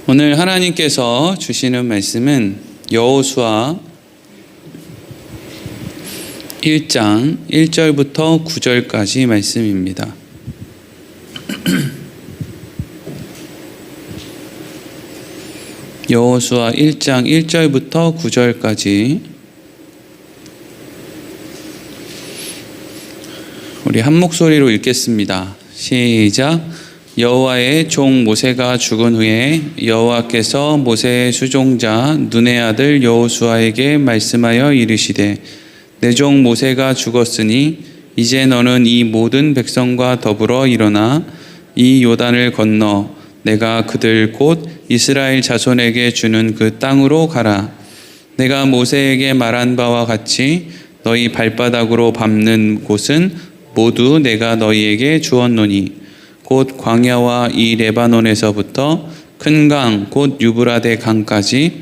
오늘 하나님께서 주시는 말씀은 여호수아 1장 1절부터 9절까지 말씀입니다. 여호수아 1장 1절부터 9절까지 우리 한 목소리로 읽겠습니다. 시작. 여호와의 종 모세가 죽은 후에 여호와께서 모세의 수종자 눈의 아들 여호수아에게 말씀하여 이르시되 내 종 모세가 죽었으니 이제 너는 이 모든 백성과 더불어 일어나 이 요단을 건너 내가 그들 곧 이스라엘 자손에게 주는 그 땅으로 가라. 내가 모세에게 말한 바와 같이 너희 발바닥으로 밟는 곳은 모두 내가 너희에게 주었노니 곧 광야와 이 레바논에서부터 큰 강 곧 유브라데 강까지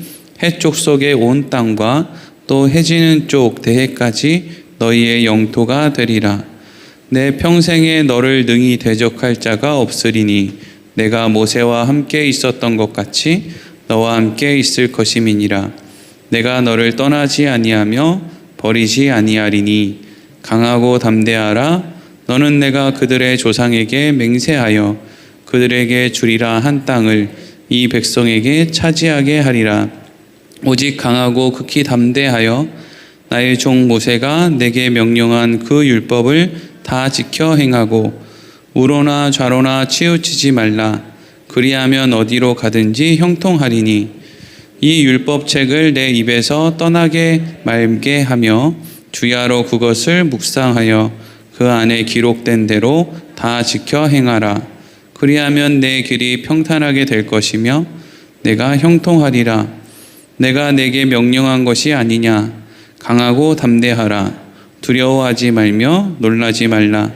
해쪽 속의 온 땅과 또 해지는 쪽 대해까지 너희의 영토가 되리라. 내 평생에 너를 능히 대적할 자가 없으리니 내가 모세와 함께 있었던 것 같이 너와 함께 있을 것임이니라. 내가 너를 떠나지 아니하며 버리지 아니하리니 강하고 담대하라. 너는 내가 그들의 조상에게 맹세하여 그들에게 주리라 한 땅을 이 백성에게 차지하게 하리라. 오직 강하고 극히 담대하여 나의 종 모세가 내게 명령한 그 율법을 다 지켜 행하고 우로나 좌로나 치우치지 말라. 그리하면 어디로 가든지 형통하리니 이 율법책을 내 입에서 떠나게 말게 하며 주야로 그것을 묵상하여 그 안에 기록된 대로 다 지켜 행하라. 그리하면 내 길이 평탄하게 될 것이며 내가 형통하리라. 내가 내게 명령한 것이 아니냐. 강하고 담대하라. 두려워하지 말며 놀라지 말라.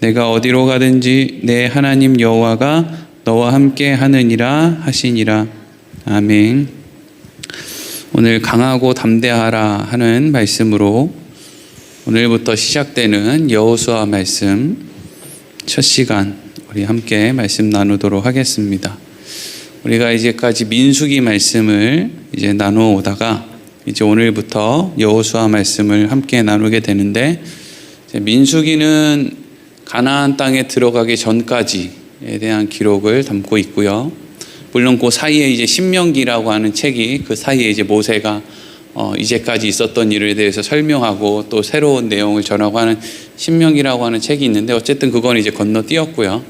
내가 어디로 가든지 내 하나님 여호와가 너와 함께 하느니라 하시니라. 아멘. 오늘 강하고 담대하라 하는 말씀으로 오늘부터 시작되는 여호수아 말씀 첫 시간 우리 함께 말씀 나누도록 하겠습니다. 우리가 이제까지 민수기 말씀을 이제 나누어 오다가 이제 오늘부터 여호수아 말씀을 함께 나누게 되는데 민수기는 가나안 땅에 들어가기 전까지에 대한 기록을 담고 있고요. 물론 그 사이에 이제 신명기라고 하는 책이 그 사이에 이제 모세가 이제까지 있었던 일에 대해서 설명하고 또 새로운 내용을 전하고 하는 신명기라고 하는 책이 있는데 어쨌든 그건 이제 건너뛰었고요.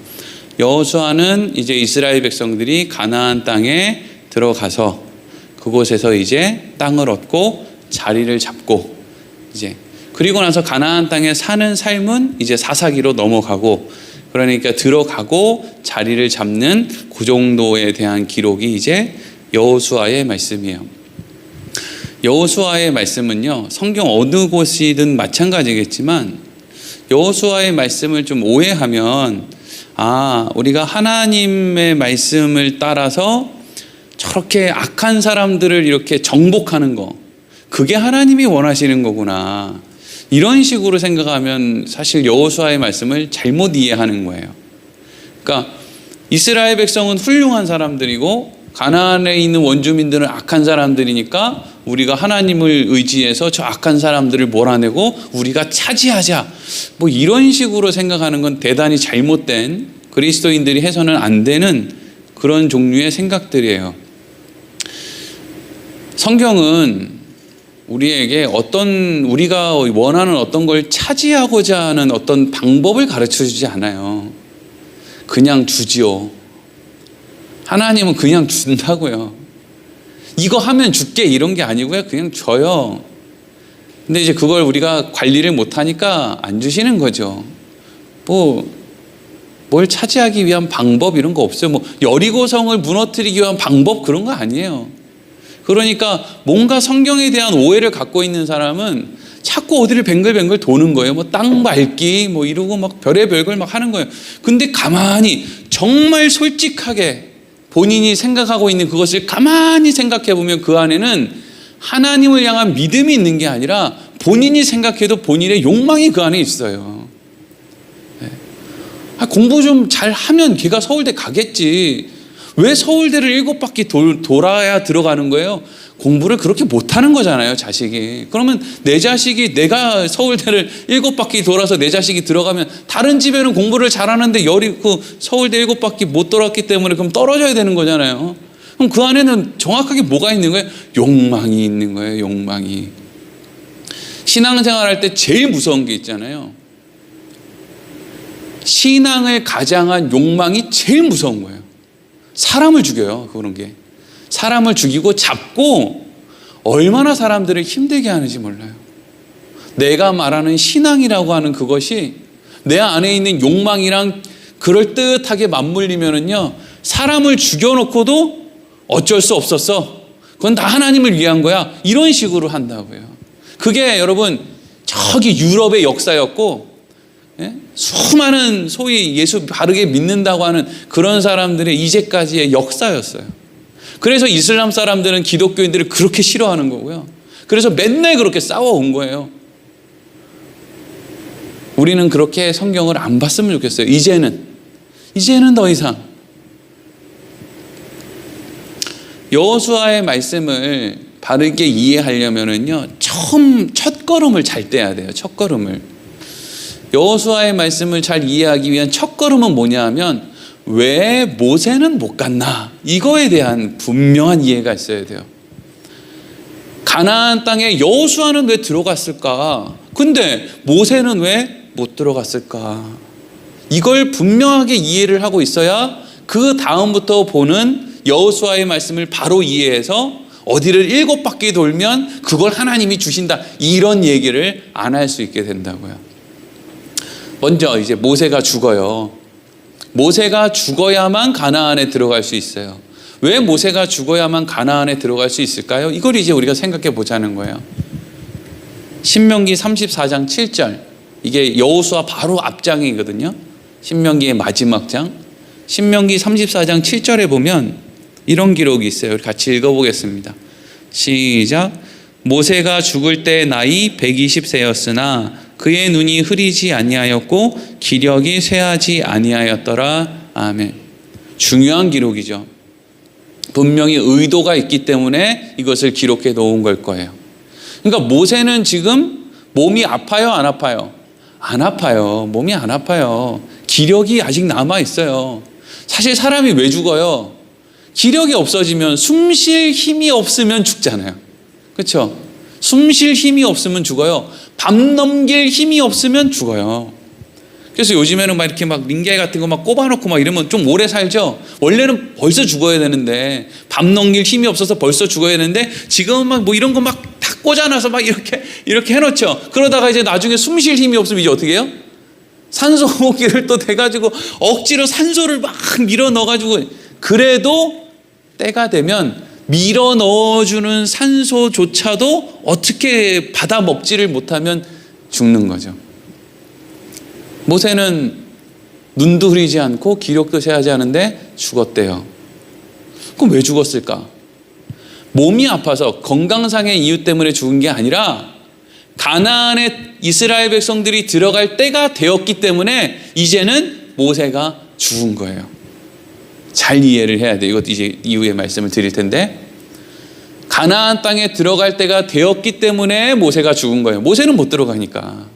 여호수아는 이제 이스라엘 백성들이 가나안 땅에 들어가서 그곳에서 이제 땅을 얻고 자리를 잡고 이제 그리고 나서 가나안 땅에 사는 삶은 이제 사사기로 넘어가고 그러니까 들어가고 자리를 잡는 그 정도에 대한 기록이 이제 여호수아의 말씀이에요. 여호수아의 말씀은요, 성경 어느 곳이든 마찬가지겠지만 여호수아의 말씀을 좀 오해하면 우리가 하나님의 말씀을 따라서 저렇게 악한 사람들을 이렇게 정복하는 거 그게 하나님이 원하시는 거구나 이런 식으로 생각하면 사실 여호수아의 말씀을 잘못 이해하는 거예요. 그러니까 이스라엘 백성은 훌륭한 사람들이고 가나안에 있는 원주민들은 악한 사람들이니까 우리가 하나님을 의지해서 저 악한 사람들을 몰아내고 우리가 차지하자 뭐 이런 식으로 생각하는 건 대단히 잘못된 그리스도인들이 해서는 안 되는 그런 종류의 생각들이에요. 성경은 우리에게 우리가 원하는 어떤 걸 차지하고자 하는 어떤 방법을 가르쳐 주지 않아요. 그냥 주지요. 하나님은 그냥 준다고요. 이거 하면 줄게 이런 게 아니고요. 그냥 줘요. 근데 이제 그걸 우리가 관리를 못하니까 안 주시는 거죠. 뭘 차지하기 위한 방법 이런 거 없어요. 여리고성을 무너뜨리기 위한 방법 그런 거 아니에요. 그러니까 뭔가 성경에 대한 오해를 갖고 있는 사람은 자꾸 어디를 뱅글뱅글 도는 거예요. 땅 밟기 이러고 막 별의별 걸 막 하는 거예요. 근데 가만히 정말 솔직하게 본인이 생각하고 있는 그것을 가만히 생각해 보면 그 안에는 하나님을 향한 믿음이 있는 게 아니라 본인이 생각해도 본인의 욕망이 그 안에 있어요. 공부 좀 잘하면 걔가 서울대 가겠지. 왜 서울대를 7바퀴 돌아야 들어가는 거예요? 공부를 그렇게 못하는 거잖아요, 자식이. 그러면 내 자식이, 내가 서울대를 7바퀴 돌아서 내 자식이 들어가면 다른 집에는 공부를 잘하는데 그 서울대 7바퀴 못 돌았기 때문에 그럼 떨어져야 되는 거잖아요. 그럼 그 안에는 정확하게 뭐가 있는 거예요? 욕망이 있는 거예요, 욕망이. 신앙생활 할 때 제일 무서운 게 있잖아요. 신앙을 가장한 욕망이 제일 무서운 거예요. 사람을 죽여요, 그런 게. 사람을 죽이고 잡고 얼마나 사람들을 힘들게 하는지 몰라요. 내가 말하는 신앙이라고 하는 그것이 내 안에 있는 욕망이랑 그럴듯하게 맞물리면은요, 사람을 죽여놓고도 어쩔 수 없었어. 그건 다 하나님을 위한 거야. 이런 식으로 한다고요. 그게 여러분 저기 유럽의 역사였고, 수많은 소위 예수 바르게 믿는다고 하는 그런 사람들의 이제까지의 역사였어요. 그래서 이슬람 사람들은 기독교인들을 그렇게 싫어하는 거고요. 그래서 맨날 그렇게 싸워온 거예요. 우리는 그렇게 성경을 안 봤으면 좋겠어요. 이제는 더 이상. 여호수아의 말씀을 바르게 이해하려면은요, 첫 걸음을 잘 떼야 돼요. 첫 걸음을. 여호수아의 말씀을 잘 이해하기 위한 첫 걸음은 뭐냐 하면, 왜 모세는 못 갔나? 이거에 대한 분명한 이해가 있어야 돼요. 가나안 땅에 여호수아는 왜 들어갔을까? 근데 모세는 왜 못 들어갔을까? 이걸 분명하게 이해를 하고 있어야 그 다음부터 보는 여호수아의 말씀을 바로 이해해서 어디를 7바퀴 돌면 그걸 하나님이 주신다, 이런 얘기를 안 할 수 있게 된다고요. 먼저 이제 모세가 죽어요. 모세가 죽어야만 가나안에 들어갈 수 있어요. 왜 모세가 죽어야만 가나안에 들어갈 수 있을까요? 이걸 이제 우리가 생각해 보자는 거예요. 신명기 34장 7절. 이게 여호수아 바로 앞장이거든요. 신명기의 마지막 장. 신명기 34장 7절에 보면 이런 기록이 있어요. 같이 읽어보겠습니다. 시작. 모세가 죽을 때 나이 120세였으나 그의 눈이 흐리지 아니하였고 기력이 쇠하지 아니하였더라. 아멘. 중요한 기록이죠. 분명히 의도가 있기 때문에 이것을 기록해 놓은 걸 거예요. 그러니까 모세는 지금 몸이 아파요, 안 아파요? 안 아파요. 몸이 안 아파요. 기력이 아직 남아 있어요. 사실 사람이 왜 죽어요? 기력이 없어지면, 숨 쉴 힘이 없으면 죽잖아요. 그렇죠? 숨 쉴 힘이 없으면 죽어요. 밤 넘길 힘이 없으면 죽어요. 그래서 요즘에는 막 이렇게 막 링겔 같은 거 막 꼽아놓고 막 이러면 좀 오래 살죠. 원래는 벌써 죽어야 되는데, 밤 넘길 힘이 없어서 벌써 죽어야 되는데, 지금은 막 뭐 이런 거 막 다 꽂아놔서 막 이렇게 해놓죠. 그러다가 이제 나중에 숨 쉴 힘이 없으면 이제 어떻게 해요? 산소 호흡기를 또 대가지고 억지로 산소를 막 밀어 넣어가지고, 그래도 때가 되면 밀어 넣어주는 산소조차도 어떻게 받아 먹지를 못하면 죽는 거죠. 모세는 눈도 흐리지 않고 기력도 쇠하지 않은데 죽었대요. 그럼 왜 죽었을까? 몸이 아파서 건강상의 이유 때문에 죽은 게 아니라 가나안에 이스라엘 백성들이 들어갈 때가 되었기 때문에 이제는 모세가 죽은 거예요. 잘 이해를 해야 돼요. 이것도 이제 이후에 말씀을 드릴 텐데, 가나안 땅에 들어갈 때가 되었기 때문에 모세가 죽은 거예요. 모세는 못 들어가니까.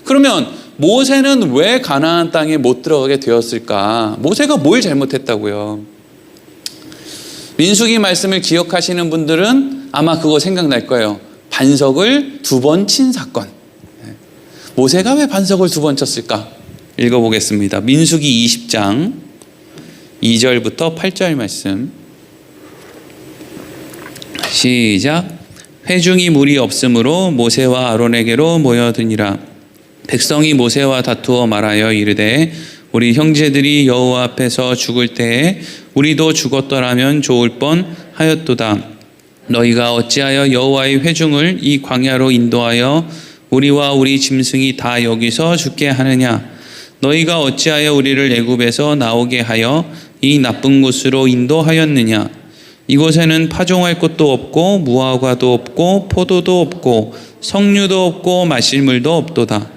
그러면 모세는 왜 가나안 땅에 못 들어가게 되었을까? 모세가 뭘 잘못했다고요? 민수기 말씀을 기억하시는 분들은 아마 그거 생각날 거예요. 반석을 2번 친 사건. 모세가 왜 반석을 2번 쳤을까? 읽어보겠습니다. 민수기 20장 2절부터 8절 말씀. 시작. 회중이 물이 없으므로 모세와 아론에게로 모여드니라. 백성이 모세와 다투어 말하여 이르되, 우리 형제들이 여호와 앞에서 죽을 때에 우리도 죽었더라면 좋을 뻔하였도다. 너희가 어찌하여 여호와의 회중을 이 광야로 인도하여 우리와 우리 짐승이 다 여기서 죽게 하느냐? 너희가 어찌하여 우리를 애굽에서 나오게 하여 이 나쁜 곳으로 인도하였느냐? 이곳에는 파종할 곳도 없고 무화과도 없고 포도도 없고 석류도 없고 마실 물도 없도다.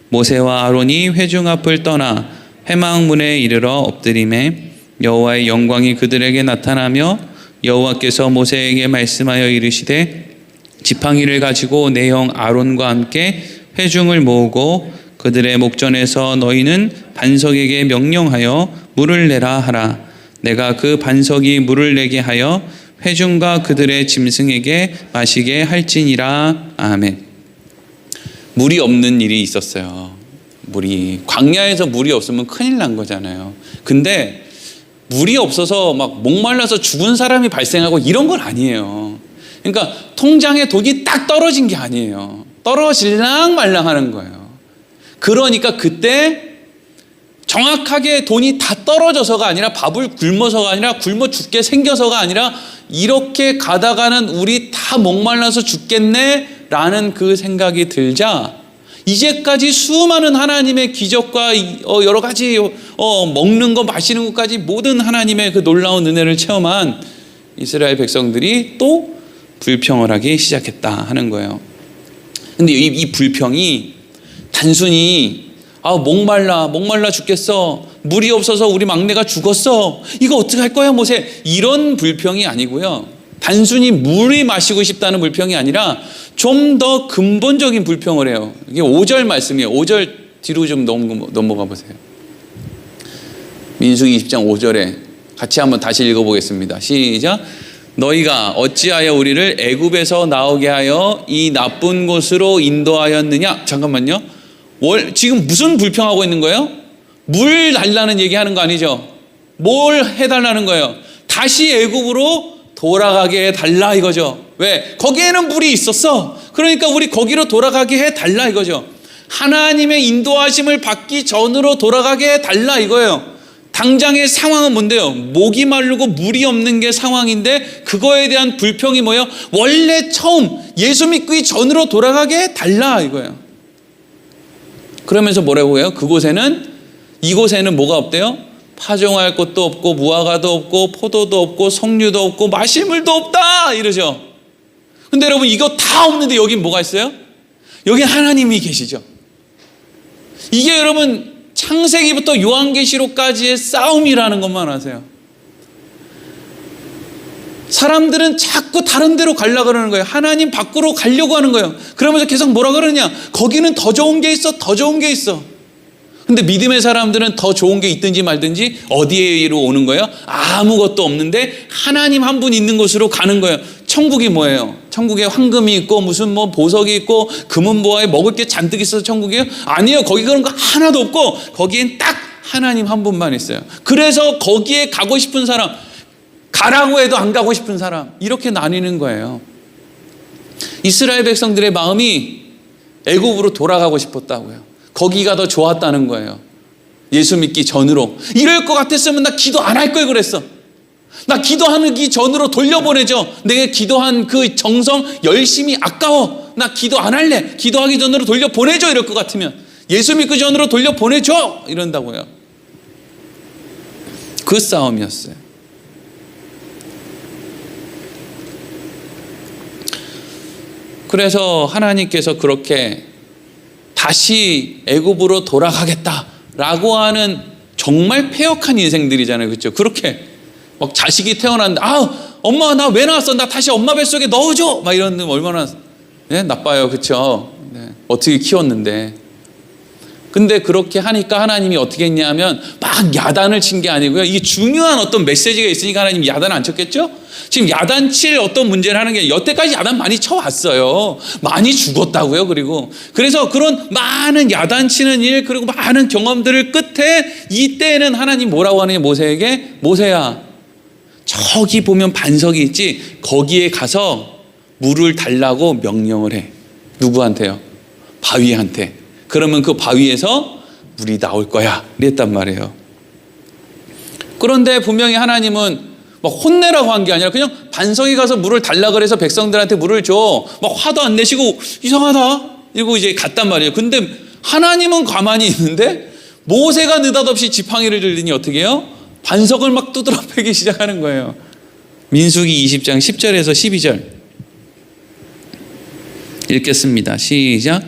모세와 아론이 회중 앞을 떠나 회막문에 이르러 엎드리매 여호와의 영광이 그들에게 나타나며 여호와께서 모세에게 말씀하여 이르시되 지팡이를 가지고 내 형 아론과 함께 회중을 모으고 그들의 목전에서 너희는 반석에게 명령하여 물을 내라 하라. 내가 그 반석이 물을 내게 하여 회중과 그들의 짐승에게 마시게 할지니라. 아멘. 물이 없는 일이 있었어요. 광야에서 물이 없으면 큰일 난 거잖아요. 근데 물이 없어서 막 목말라서 죽은 사람이 발생하고 이런 건 아니에요. 그러니까 통장에 돈이 딱 떨어진 게 아니에요. 떨어질랑 말랑 하는 거예요. 그러니까 그때 정확하게 돈이 다 떨어져서가 아니라 밥을 굶어서가 아니라 굶어 죽게 생겨서가 아니라 이렇게 가다가는 우리 다 목말라서 죽겠네 라는 그 생각이 들자 이제까지 수많은 하나님의 기적과 여러 가지 먹는 거 마시는 것까지 모든 하나님의 그 놀라운 은혜를 체험한 이스라엘 백성들이 또 불평을 하기 시작했다 하는 거예요. 근데 이 불평이 단순히 목말라 죽겠어, 물이 없어서 우리 막내가 죽었어, 이거 어떻게 할 거야 모세, 이런 불평이 아니고요. 단순히 물이 마시고 싶다는 불평이 아니라 좀 더 근본적인 불평을 해요. 이게 5절 말씀이에요. 5절 뒤로 좀 넘어가 보세요. 민수기 20장 5절에 같이 한번 다시 읽어보겠습니다. 시작. 너희가 어찌하여 우리를 애굽에서 나오게 하여 이 나쁜 곳으로 인도하였느냐. 잠깐만요. 지금 무슨 불평하고 있는 거예요? 물 달라는 얘기하는 거 아니죠? 뭘 해달라는 거예요? 다시 애굽으로 돌아가게 해달라 이거죠. 왜? 거기에는 물이 있었어. 그러니까 우리 거기로 돌아가게 해달라 이거죠. 하나님의 인도하심을 받기 전으로 돌아가게 해달라 이거예요. 당장의 상황은 뭔데요? 목이 마르고 물이 없는 게 상황인데 그거에 대한 불평이 뭐예요? 원래 처음 예수 믿기 전으로 돌아가게 해달라 이거예요. 그러면서 뭐라고 해요? 이곳에는 뭐가 없대요? 파종할 것도 없고 무화과도 없고 포도도 없고 석류도 없고 마실 물도 없다 이러죠. 근데 여러분 이거 다 없는데 여긴 뭐가 있어요? 여기 하나님이 계시죠. 이게 여러분 창세기부터 요한계시록까지의 싸움이라는 것만 아세요. 사람들은 자꾸 다른 데로 가려고 그러는 거예요. 하나님 밖으로 가려고 하는 거예요. 그러면서 계속 뭐라 그러느냐, 거기는 더 좋은 게 있어, 더 좋은 게 있어. 근데 믿음의 사람들은 더 좋은 게 있든지 말든지 어디로 오는 거예요? 아무것도 없는데 하나님 한 분 있는 곳으로 가는 거예요. 천국이 뭐예요? 천국에 황금이 있고 무슨 보석이 있고 금은보화에 먹을 게 잔뜩 있어서 천국이에요? 아니에요. 거기 그런 거 하나도 없고 거기엔 딱 하나님 한 분만 있어요. 그래서 거기에 가고 싶은 사람, 가라고 해도 안 가고 싶은 사람, 이렇게 나뉘는 거예요. 이스라엘 백성들의 마음이 애굽으로 돌아가고 싶었다고요. 거기가 더 좋았다는 거예요. 예수 믿기 전으로. 이럴 것 같았으면 나 기도 안 할 걸 그랬어. 나 기도하기 전으로 돌려보내줘. 내가 기도한 그 정성 열심히 아까워. 나 기도 안 할래. 기도하기 전으로 돌려보내줘. 이럴 것 같으면 예수 믿기 전으로 돌려보내줘 이런다고요. 그 싸움이었어요. 그래서 하나님께서 그렇게 다시 애굽으로 돌아가겠다라고 하는 정말 패역한 인생들이잖아요. 그렇죠? 그렇게 막 자식이 태어났는데 엄마 나 왜 나왔어? 나 다시 엄마 뱃속에 넣어줘. 막 이런 데 얼마나 나빠요. 그렇죠? 어떻게 키웠는데. 근데 그렇게 하니까 하나님이 어떻게 했냐면 막 야단을 친 게 아니고요. 이게 중요한 어떤 메시지가 있으니까 하나님이 야단 안 쳤겠죠? 지금 야단 칠 어떤 문제를 하는 게 여태까지 야단 많이 쳐왔어요. 많이 죽었다고요. 그래서 그런 많은 야단 치는 일 그리고 많은 경험들을 끝에 이때는 하나님 뭐라고 하느냐 모세에게 모세야 저기 보면 반석이 있지 거기에 가서 물을 달라고 명령을 해. 누구한테요? 바위한테. 그러면 그 바위에서 물이 나올 거야 이랬단 말이에요. 그런데 분명히 하나님은 막 혼내라고 한 게 아니라 그냥 반석에 가서 물을 달라 그래서 백성들한테 물을 줘. 막 화도 안 내시고 이상하다 이러고 이제 갔단 말이에요. 근데 하나님은 가만히 있는데 모세가 느닷없이 지팡이를 들더니 어떻게 해요? 반석을 막 두드러 패기 시작하는 거예요. 민수기 20장 10절에서 12절 읽겠습니다. 시작.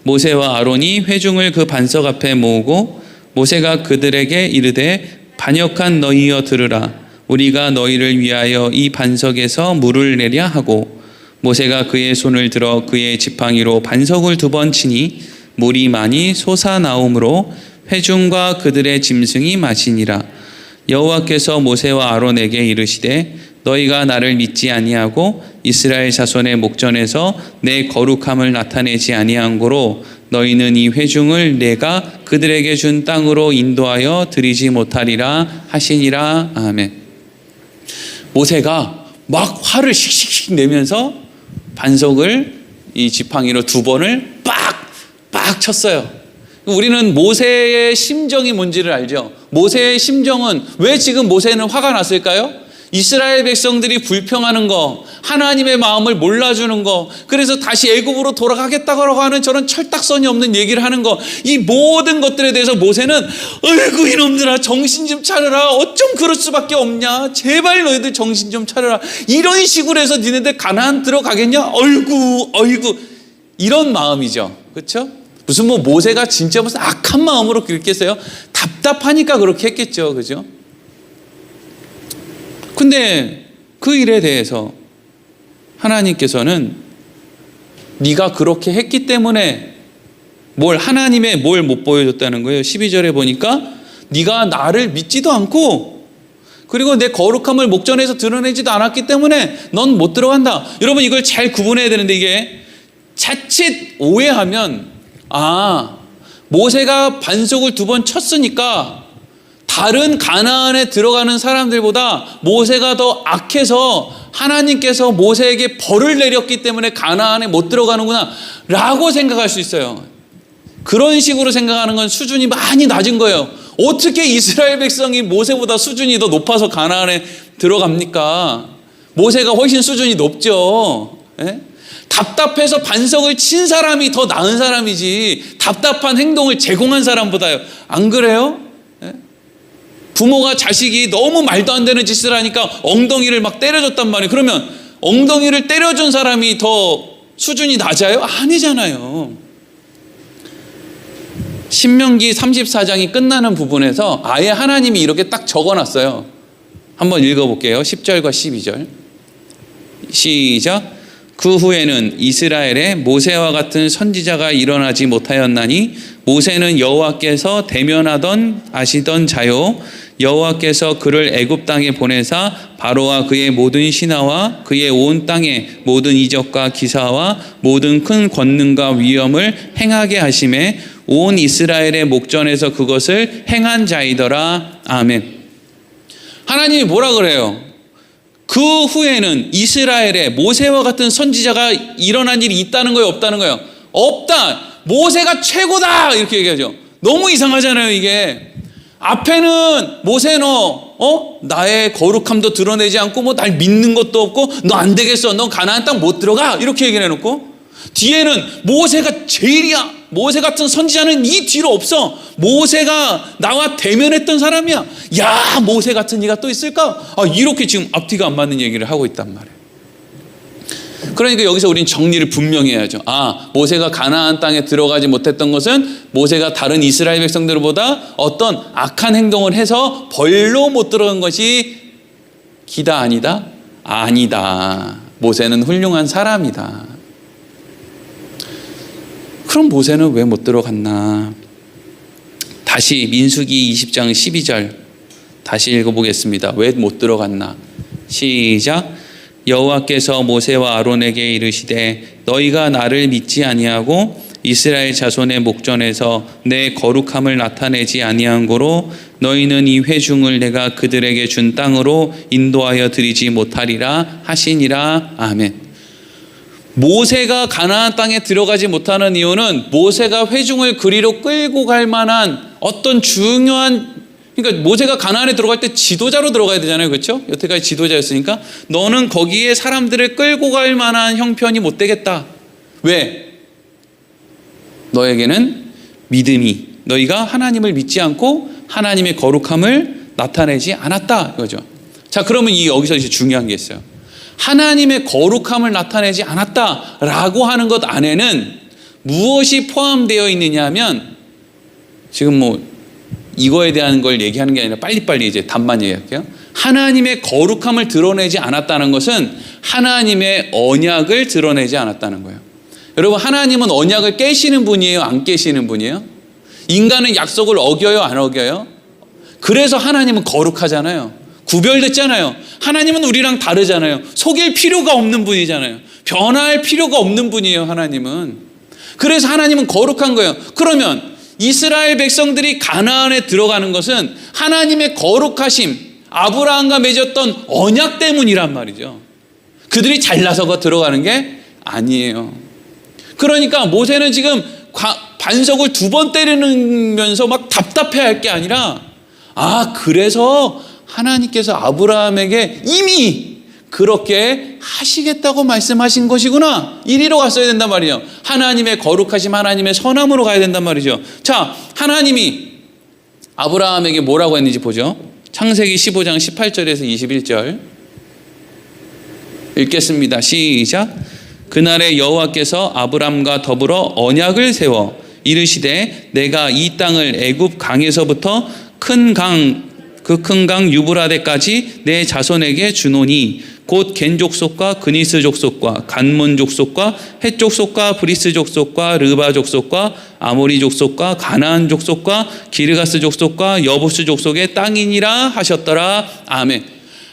모세와 아론이 회중을 그 반석 앞에 모으고 모세가 그들에게 이르되 반역한 너희여 들으라. 우리가 너희를 위하여 이 반석에서 물을 내랴 하고 모세가 그의 손을 들어 그의 지팡이로 반석을 2번 치니 물이 많이 솟아나오므로 회중과 그들의 짐승이 마시니라. 여호와께서 모세와 아론에게 이르시되 너희가 나를 믿지 아니하고 이스라엘 자손의 목전에서 내 거룩함을 나타내지 아니한 고로 너희는 이 회중을 내가 그들에게 준 땅으로 인도하여 드리지 못하리라 하시니라. 아멘. 모세가 막 화를 씩씩씩 내면서 반석을 이 지팡이로 2번을 빡 쳤어요. 우리는 모세의 심정이 뭔지를 알죠. 모세의 심정은 왜 지금 모세는 화가 났을까요? 이스라엘 백성들이 불평하는 거, 하나님의 마음을 몰라주는 거, 그래서 다시 애굽으로 돌아가겠다고 하는 저런 철딱선이 없는 얘기를 하는 거, 이 모든 것들에 대해서 모세는 어이구 이놈들아 정신 좀 차려라. 어쩜 그럴 수밖에 없냐. 제발 너희들 정신 좀 차려라. 이런 식으로 해서 니네들 가나안 들어가겠냐. 어이구 이런 마음이죠. 그렇죠? 무슨 모세가 진짜 무슨 악한 마음으로 그렇게 했어요? 답답하니까 그렇게 했겠죠. 그죠? 근데 그 일에 대해서 하나님께서는 네가 그렇게 했기 때문에 하나님의 뭘 못 보여줬다는 거예요. 12절에 보니까 네가 나를 믿지도 않고 그리고 내 거룩함을 목전에서 드러내지도 않았기 때문에 넌 못 들어간다. 여러분 이걸 잘 구분해야 되는데 이게 자칫 오해하면 모세가 반석을 2번 쳤으니까 다른 가나안에 들어가는 사람들보다 모세가 더 악해서 하나님께서 모세에게 벌을 내렸기 때문에 가나안에 못 들어가는구나 라고 생각할 수 있어요. 그런 식으로 생각하는 건 수준이 많이 낮은 거예요. 어떻게 이스라엘 백성이 모세보다 수준이 더 높아서 가나안에 들어갑니까? 모세가 훨씬 수준이 높죠. 예? 답답해서 반석을 친 사람이 더 나은 사람이지 답답한 행동을 제공한 사람보다요. 안 그래요? 부모가 자식이 너무 말도 안 되는 짓을 하니까 엉덩이를 막 때려줬단 말이에요. 그러면 엉덩이를 때려준 사람이 더 수준이 낮아요? 아니잖아요. 신명기 34장이 끝나는 부분에서 아예 하나님이 이렇게 딱 적어놨어요. 한번 읽어볼게요. 10절과 12절 시작. 그 후에는 이스라엘에 모세와 같은 선지자가 일어나지 못하였나니 모세는 여호와께서 대면하던 아시던 자요 여호와께서 그를 애굽 땅에 보내사 바로와 그의 모든 신하와 그의 온 땅의 모든 이적과 기사와 모든 큰 권능과 위엄을 행하게 하심에 온 이스라엘의 목전에서 그것을 행한 자이더라. 아멘. 하나님이 뭐라 그래요? 그 후에는 이스라엘에 모세와 같은 선지자가 일어난 일이 있다는 거예요? 없다는 거예요? 없다. 모세가 최고다. 이렇게 얘기하죠. 너무 이상하잖아요, 이게. 앞에는 모세 너 나의 거룩함도 드러내지 않고 날 믿는 것도 없고 너 안 되겠어. 너 가나안 땅 못 들어가. 이렇게 얘기를 해놓고 뒤에는 모세가 제일이야. 모세 같은 선지자는 이 뒤로 없어. 모세가 나와 대면했던 사람이야. 야, 모세 같은 이가 또 있을까? 이렇게 지금 앞뒤가 안 맞는 얘기를 하고 있단 말이에요. 그러니까 여기서 우리는 정리를 분명히 해야죠. 모세가 가나안 땅에 들어가지 못했던 것은 모세가 다른 이스라엘 백성들보다 어떤 악한 행동을 해서 벌로 못 들어간 것이 기다 아니다? 아니다. 모세는 훌륭한 사람이다. 그럼 모세는 왜 못 들어갔나? 다시 민수기 20장 12절 다시 읽어보겠습니다. 왜 못 들어갔나? 시작. 여호와께서 모세와 아론에게 이르시되 너희가 나를 믿지 아니하고 이스라엘 자손의 목전에서 내 거룩함을 나타내지 아니한 고로 너희는 이 회중을 내가 그들에게 준 땅으로 인도하여 드리지 못하리라 하시니라. 아멘. 모세가 가나안 땅에 들어가지 못하는 이유는 모세가 회중을 그리로 끌고 갈 만한 어떤 중요한, 그러니까 모세가 가나안에 들어갈 때 지도자로 들어가야 되잖아요. 그렇죠? 여태까지 지도자였으니까 너는 거기에 사람들을 끌고 갈 만한 형편이 못 되겠다. 왜? 너에게는 믿음이, 너희가 하나님을 믿지 않고 하나님의 거룩함을 나타내지 않았다 이거죠. 자, 그러면 여기서 이제 중요한 게 있어요. 하나님의 거룩함을 나타내지 않았다라고 하는 것 안에는 무엇이 포함되어 있느냐 하면 지금 이거에 대한 걸 얘기하는 게 아니라 빨리빨리 이제 답만 얘기할게요. 하나님의 거룩함을 드러내지 않았다는 것은 하나님의 언약을 드러내지 않았다는 거예요. 여러분, 하나님은 언약을 깨시는 분이에요? 안 깨시는 분이에요? 인간은 약속을 어겨요? 안 어겨요? 그래서 하나님은 거룩하잖아요. 구별됐잖아요. 하나님은 우리랑 다르잖아요. 속일 필요가 없는 분이잖아요. 변화할 필요가 없는 분이에요, 하나님은. 그래서 하나님은 거룩한 거예요. 그러면 이스라엘 백성들이 가나안에 들어가는 것은 하나님의 거룩하심, 아브라함과 맺었던 언약 때문이란 말이죠. 그들이 잘나서가 들어가는 게 아니에요. 그러니까 모세는 지금 반석을 2번 때리면서 막 답답해할 게 아니라, 그래서 하나님께서 아브라함에게 이미 그렇게 하시겠다고 말씀하신 것이구나. 이리로 갔어야 된단 말이에요. 하나님의 거룩하심, 하나님의 선함으로 가야 된단 말이죠. 자, 하나님이 아브라함에게 뭐라고 했는지 보죠. 창세기 15장 18절에서 21절 읽겠습니다. 시작. 그날에 여호와께서 아브람과 더불어 언약을 세워 이르시되 내가 이 땅을 애굽 강에서부터 큰 강 유브라데까지 내 자손에게 주노니 곧 겐 족속과 그니스 족속과 간몬 족속과 헷 족속과 브리스 족속과 르바 족속과 아모리 족속과 가나안 족속과 기르가스 족속과 여부스 족속의 땅이니라 하셨더라. 아멘.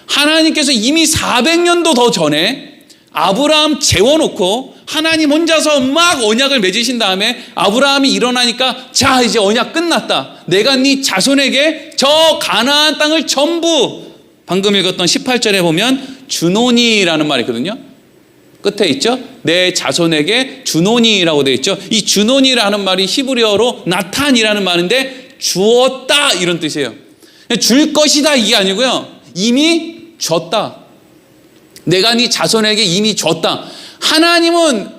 하나님께서 이미 400년도 더 전에 아브라함 재워놓고 하나님 혼자서 막 언약을 맺으신 다음에 아브라함이 일어나니까 자, 이제 언약 끝났다. 내가 네 자손에게 저 가나안 땅을 전부, 방금 읽었던 18절에 보면 주노니라는 말이 있거든요. 끝에 있죠. 내 자손에게 주노니라고 되어 있죠. 이 주노니라는 말이 히브리어로 나탄이라는 말인데 주었다 이런 뜻이에요. 줄 것이다 이게 아니고요. 이미 줬다. 내가 네 자손에게 이미 줬다. 하나님은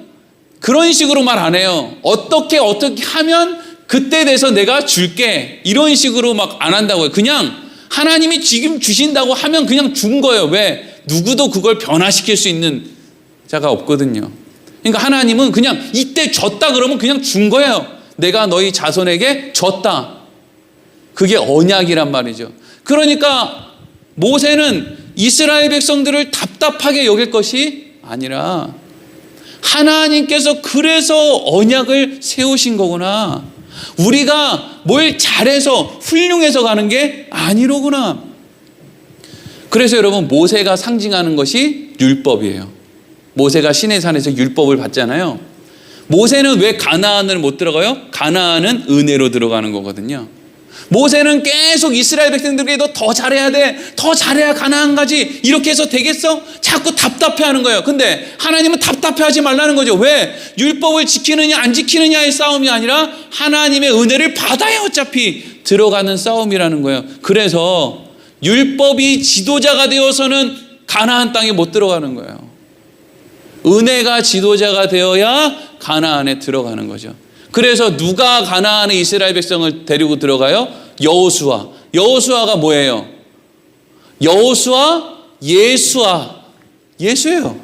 그런 식으로 말 안 해요. 어떻게 하면 그때 돼서 내가 줄게. 이런 식으로 막 안 한다고요. 그냥 하나님이 지금 주신다고 하면 그냥 준 거예요. 왜? 누구도 그걸 변화시킬 수 있는 자가 없거든요. 그러니까 하나님은 그냥 이때 줬다 그러면 그냥 준 거예요. 내가 너희 자손에게 줬다. 그게 언약이란 말이죠. 그러니까 모세는 이스라엘 백성들을 답답하게 여길 것이 아니라 하나님께서 그래서 언약을 세우신 거구나. 우리가 뭘 잘해서 훌륭해서 가는 게 아니로구나. 그래서 여러분, 모세가 상징하는 것이 율법이에요. 모세가 시내산에서 율법을 받잖아요. 모세는 왜 가나안을 못 들어가요? 가나안은 은혜로 들어가는 거거든요. 모세는 계속 이스라엘 백성들에게 너 더 잘해야 돼. 더 잘해야 가나안 가지. 이렇게 해서 되겠어? 자꾸 답답해하는 거예요. 근데 하나님은 답답해하지 말라는 거죠. 왜? 율법을 지키느냐 안 지키느냐의 싸움이 아니라 하나님의 은혜를 받아야 어차피 들어가는 싸움이라는 거예요. 그래서 율법이 지도자가 되어서는 가나안 땅에 못 들어가는 거예요. 은혜가 지도자가 되어야 가나안에 들어가는 거죠. 그래서 누가 가나안의 이스라엘 백성을 데리고 들어가요? 여호수아. 여호수아가 뭐예요? 여호수아, 예수예요.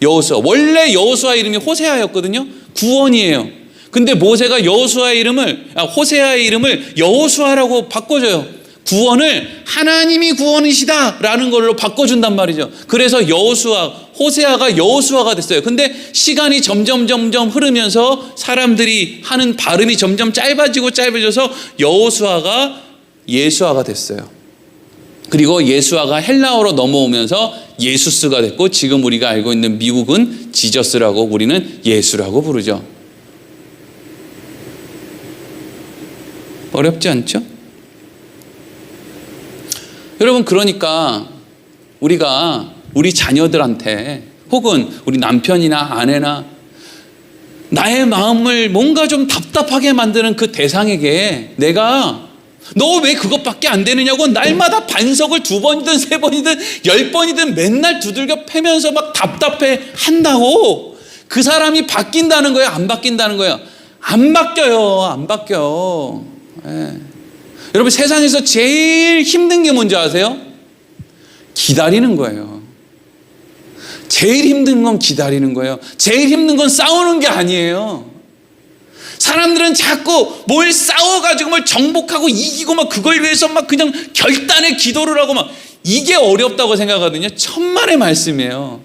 여호수아. 원래 여호수아 이름이 호세아였거든요. 구원이에요. 근데 모세가 호세아의 이름을 여호수아라고 바꿔줘요. 구원을 하나님이 구원이시다라는 걸로 바꿔준단 말이죠. 그래서 호세아가 여호수아가 됐어요. 근데 시간이 점점 흐르면서 사람들이 하는 발음이 점점 짧아져서 여호수아가 예수아가 됐어요. 그리고 예수아가 헬라어로 넘어오면서 예수스가 됐고, 지금 우리가 알고 있는 미국은 지저스라고, 우리는 예수라고 부르죠. 어렵지 않죠? 여러분, 그러니까 우리가 우리 자녀들한테 혹은 우리 남편이나 아내나 나의 마음을 뭔가 좀 답답하게 만드는 그 대상에게 내가 너 왜 그것밖에 안 되느냐고 날마다 반석을 2번이든 3번이든 10번이든 맨날 두들겨 패면서 막 답답해 한다고 그 사람이 바뀐다는 거예요? 안 바뀐다는 거예요? 안 바뀌어요. 안 바뀌어. 예. 여러분, 세상에서 제일 힘든 게 뭔지 아세요? 기다리는 거예요. 제일 힘든 건 기다리는 거예요. 제일 힘든 건 싸우는 게 아니에요. 사람들은 자꾸 뭘 싸워가지고 뭘 정복하고 이기고 막 그걸 위해서 막 그냥 결단의 기도를 하고 막 이게 어렵다고 생각하거든요. 천만의 말씀이에요.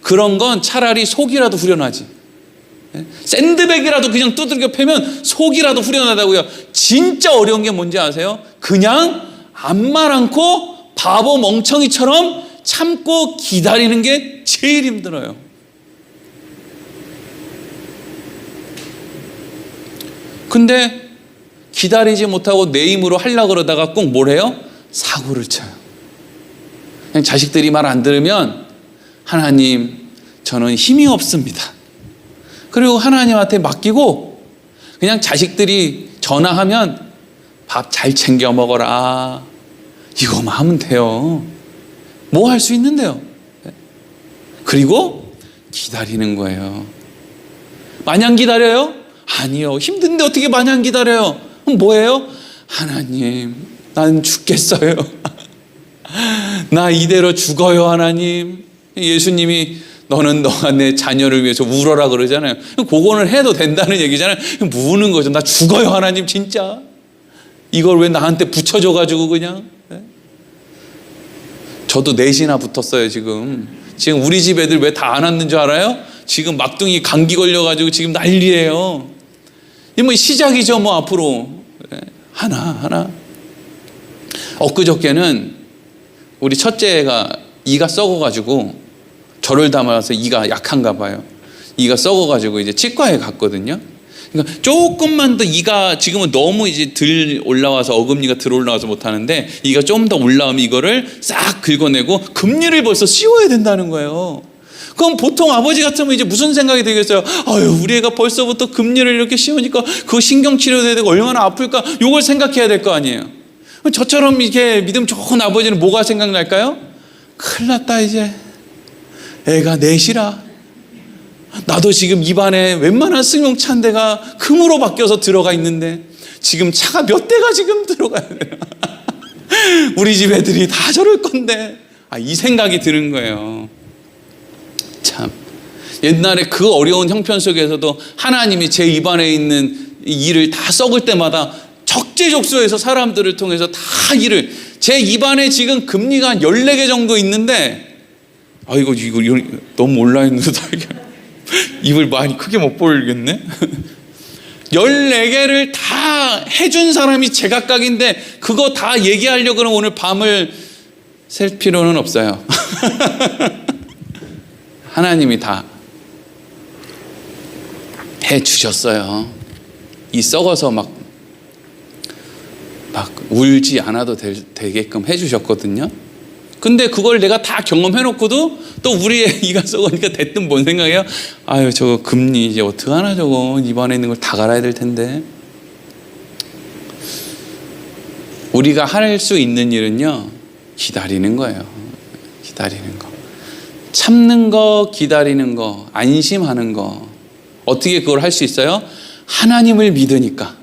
그런 건 차라리 속이라도 후련하지. 샌드백이라도 그냥 두들겨 패면 속이라도 후련하다고요. 진짜 어려운 게 뭔지 아세요? 그냥 아무 말 않고 바보 멍청이처럼 참고 기다리는 게 제일 힘들어요. 근데 기다리지 못하고 내 힘으로 하려고 그러다가 꼭 뭘 해요? 사고를 쳐요. 그냥 자식들이 말 안 들으면 하나님, 저는 힘이 없습니다. 그리고 하나님한테 맡기고 그냥 자식들이 전화하면 밥 잘 챙겨 먹어라. 이거만 하면 돼요. 뭐 할 수 있는데요. 그리고 기다리는 거예요. 마냥 기다려요? 아니요. 힘든데 어떻게 마냥 기다려요? 그럼 뭐예요? 하나님, 난 죽겠어요. 나 이대로 죽어요, 하나님. 예수님이 너는 너가 내 자녀를 위해서 울어라 그러잖아요. 그거는 해도 된다는 얘기잖아요. 우는 거죠. 나 죽어요, 하나님, 진짜. 이걸 왜 나한테 붙여줘가지고 그냥. 저도 넷이나 붙었어요, 지금. 지금 우리 집 애들 왜 다 안 왔는 줄 알아요? 지금 막둥이 감기 걸려가지고 지금 난리예요. 이 뭐 시작이죠, 뭐 앞으로. 하나. 엊그저께는 우리 첫째가 이가 썩어가지고 저를 담아서 이가 약한가 봐요. 이가 썩어가지고 이제 치과에 갔거든요. 그러니까 조금만 더 이가 지금은 너무 이제 들 올라와서 어금니가 들 올라와서 못하는데 이가 좀 더 올라오면 이거를 싹 긁어내고 금리를 벌써 씌워야 된다는 거예요. 그럼 보통 아버지 같으면 이제 무슨 생각이 들겠어요? 아유, 우리 애가 벌써부터 금리를 이렇게 씌우니까 그거 신경치료돼야 되고 얼마나 아플까? 이걸 생각해야 될 거 아니에요. 저처럼 이렇게 믿음 좋은 아버지는 뭐가 생각날까요? 큰일 났다, 이제 애가 넷이라. 나도 지금 입안에 웬만한 승용차인 데가 금으로 바뀌어서 들어가 있는데 지금 차가 몇 대가 지금 들어가야 돼요. 우리 집 애들이 다 저럴 건데. 이 생각이 드는 거예요. 참, 옛날에 그 어려운 형편 속에서도 하나님이 제 입안에 있는 이를 다 썩을 때마다 적재적소에서 사람들을 통해서 다 일을, 제 입안에 지금 금리가 한 14개 정도 있는데 이거 너무 온라인으로 입을 많이 크게 못 벌겠네. 14개를 다 해준 사람이 제각각인데 그거 다 얘기하려고 그러면 오늘 밤을 셀 필요는 없어요. 하나님이 다 해주셨어요. 이 썩어서 막 울지 않아도 되게끔 해주셨거든요. 근데 그걸 내가 다 경험해놓고도 또 우리의 이가 썩으니까 대뜸 뭔 생각이에요? 아유, 저거 금리 이제 어떡하나, 저거 입안에 있는 걸 다 갈아야 될 텐데. 우리가 할 수 있는 일은요, 기다리는 거예요. 기다리는 거. 참는 거, 기다리는 거, 안심하는 거. 어떻게 그걸 할 수 있어요? 하나님을 믿으니까.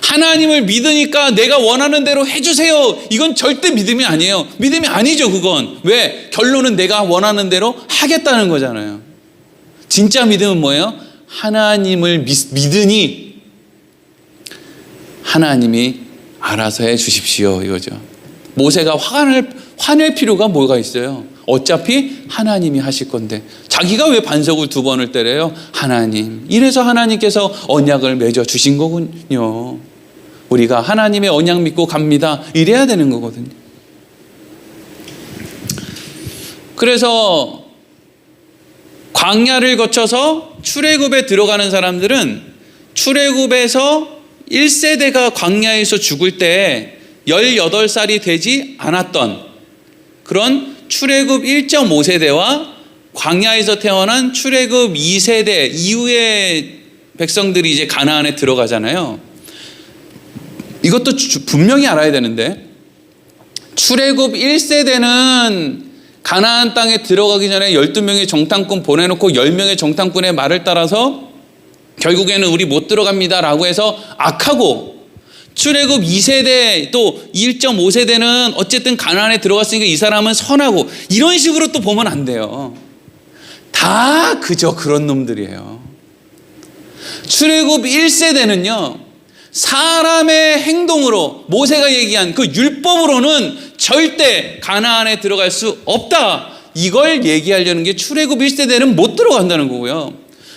하나님을 믿으니까 내가 원하는 대로 해주세요. 이건 절대 믿음이 아니에요. 믿음이 아니죠, 그건. 왜? 결론은 내가 원하는 대로 하겠다는 거잖아요. 진짜 믿음은 뭐예요? 하나님을 믿으니 하나님이 알아서 해 주십시오, 이거죠. 모세가 화낼 필요가 뭐가 있어요? 어차피 하나님이 하실 건데 자기가 왜 반석을 2번을 때려요? 하나님. 이래서 하나님께서 언약을 맺어 주신 거군요. 우리가 하나님의 언약 믿고 갑니다. 이래야 되는 거거든요. 그래서 광야를 거쳐서 출애굽에 들어가는 사람들은 출애굽에서 1세대가 광야에서 죽을 때 18살이 되지 않았던 그런 출애굽 1.5세대와 광야에서 태어난 출애굽 2세대 이후의 백성들이 이제 가나안에 들어가잖아요. 이것도 분명히 알아야 되는데 출애굽 1세대는 가나안 땅에 들어가기 전에 12명의 정탐꾼 보내놓고 10명의 정탐꾼의 말을 따라서 결국에는 우리 못 들어갑니다 라고 해서 악하고, 출애굽 2세대 또 1.5세대는 어쨌든 가나안에 들어갔으니까 이 사람은 선하고, 이런 식으로 또 보면 안 돼요. 다 그저 그런 놈들이에요. 출애굽 1세대는요, 사람의 행동으로 모세가 얘기한 그 율법으로는 절대 가나안에 들어갈 수 없다. 이걸 얘기하려는 게 출애굽 1세대는 못 들어간다는 거고요.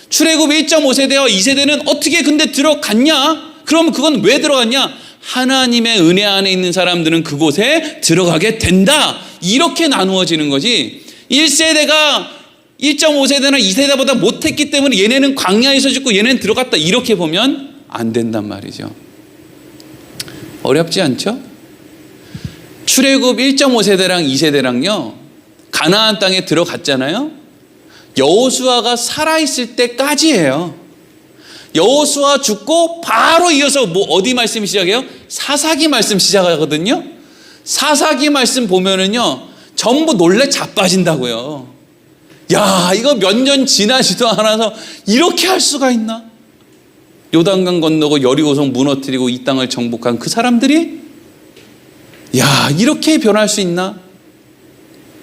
출애굽 1.5세대와 2세대는 어떻게 근데 들어갔냐? 그럼 그건 왜 들어갔냐? 하나님의 은혜 안에 있는 사람들은 그곳에 들어가게 된다. 이렇게 나누어지는 거지. 1세대가 1.5세대나 2세대보다 못했기 때문에 얘네는 광야에서 죽고 얘네는 들어갔다. 이렇게 보면 안 된단 말이죠. 어렵지 않죠? 출애굽 1.5세대랑 2세대랑요, 가나안 땅에 들어갔잖아요. 여호수아가 살아있을 때까지예요. 여호수아 죽고 바로 이어서 어디 말씀이 시작해요? 사사기 말씀 시작하거든요. 사사기 말씀 보면은요, 전부 놀래 자빠진다고요. 야, 이거 몇 년 지나지도 않아서 이렇게 할 수가 있나? 요단강 건너고 여리고성 무너뜨리고 이 땅을 정복한 그 사람들이, 야, 이렇게 변할 수 있나?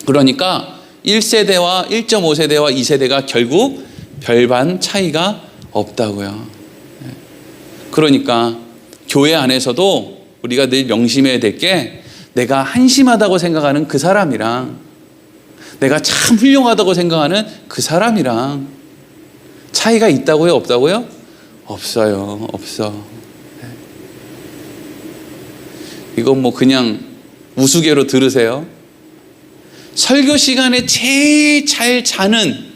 그러니까 1세대와 1.5세대와 2세대가 결국 별반 차이가 없다고요. 그러니까 교회 안에서도 우리가 늘 명심해야 될 게, 내가 한심하다고 생각하는 그 사람이랑 내가 참 훌륭하다고 생각하는 그 사람이랑 차이가 있다고요? 없다고요? 없어요. 없어. 이건 뭐 그냥 우스개로 들으세요. 설교 시간에 제일 잘 자는,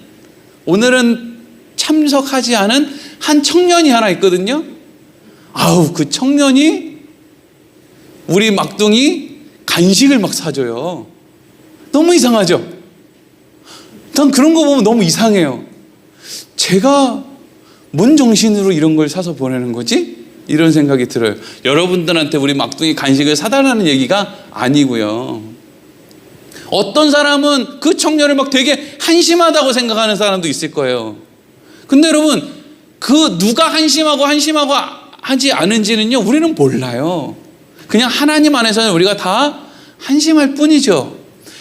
오늘은 참석하지 않은 한 청년이 하나 있거든요. 아우, 그 청년이 우리 막둥이 간식을 막 사줘요. 너무 이상하죠? 난 그런 거 보면 너무 이상해요. 제가 뭔 정신으로 이런 걸 사서 보내는 거지? 이런 생각이 들어요. 여러분들한테 우리 막둥이 간식을 사달라는 얘기가 아니고요. 어떤 사람은 그 청년을 막 되게 한심하다고 생각하는 사람도 있을 거예요. 근데 여러분, 그 누가 한심하고 하지 않은지는요, 우리는 몰라요. 그냥 하나님 안에서는 우리가 다 한심할 뿐이죠.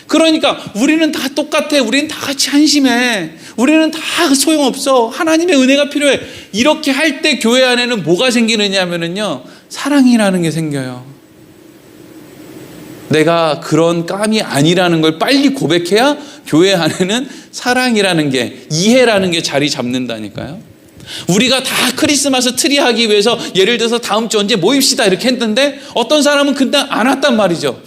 그러니까 우리는 다 똑같아. 우리는 다 같이 한심해. 우리는 다 소용없어. 하나님의 은혜가 필요해. 이렇게 할 때 교회 안에는 뭐가 생기느냐 하면은요, 사랑이라는 게 생겨요. 내가 그런 깜이 아니라는 걸 빨리 고백해야 교회 안에는 사랑이라는 게, 이해라는 게 자리 잡는다니까요. 우리가 다 크리스마스 트리 하기 위해서 예를 들어서 다음 주 언제 모입시다 이렇게 했는데, 어떤 사람은 그날 안 왔단 말이죠.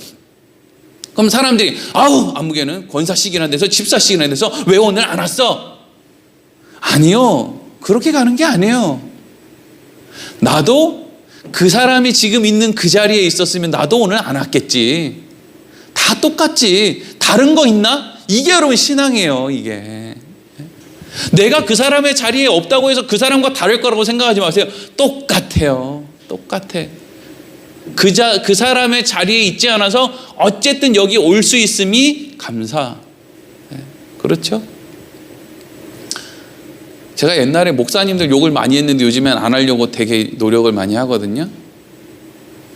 그럼 사람들이, 아우, 안무개는 권사식이나 돼서 집사식이나 돼서 왜 오늘 안 왔어? 아니요, 그렇게 가는 게 아니에요. 나도 그 사람이 지금 있는 그 자리에 있었으면 나도 오늘 안 왔겠지. 다 똑같지. 다른 거 있나? 이게 여러분 신앙이에요. 이게 내가 그 사람의 자리에 없다고 해서 그 사람과 다를 거라고 생각하지 마세요. 똑같아요. 똑같아. 그 사람의 자리에 있지 않아서 어쨌든 여기 올 수 있음이 감사. 그렇죠? 제가 옛날에 목사님들 욕을 많이 했는데 요즘엔 안 하려고 되게 노력을 많이 하거든요.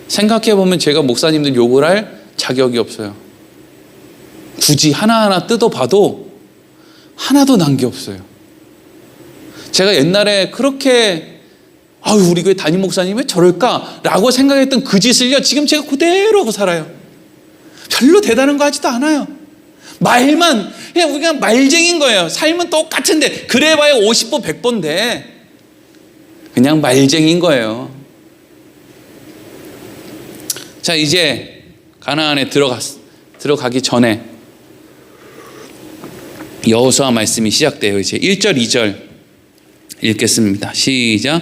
생각해보면 제가 목사님들 욕을 할 자격이 없어요. 굳이 하나하나 뜯어봐도 하나도 난 게 없어요. 제가 옛날에 그렇게 우리 교회 담임 목사님 왜 저럴까? 라고 생각했던 그 짓을요, 지금 제가 그대로 하고 살아요. 별로 대단한 거 하지도 않아요. 말만, 그냥 우리가 말쟁인 거예요. 삶은 똑같은데, 그래봐야 50보 100보인데 그냥 말쟁인 거예요. 자, 이제 가나안에 들어가기 전에 여호수아 말씀이 시작돼요. 이제 1절 2절 읽겠습니다. 시작.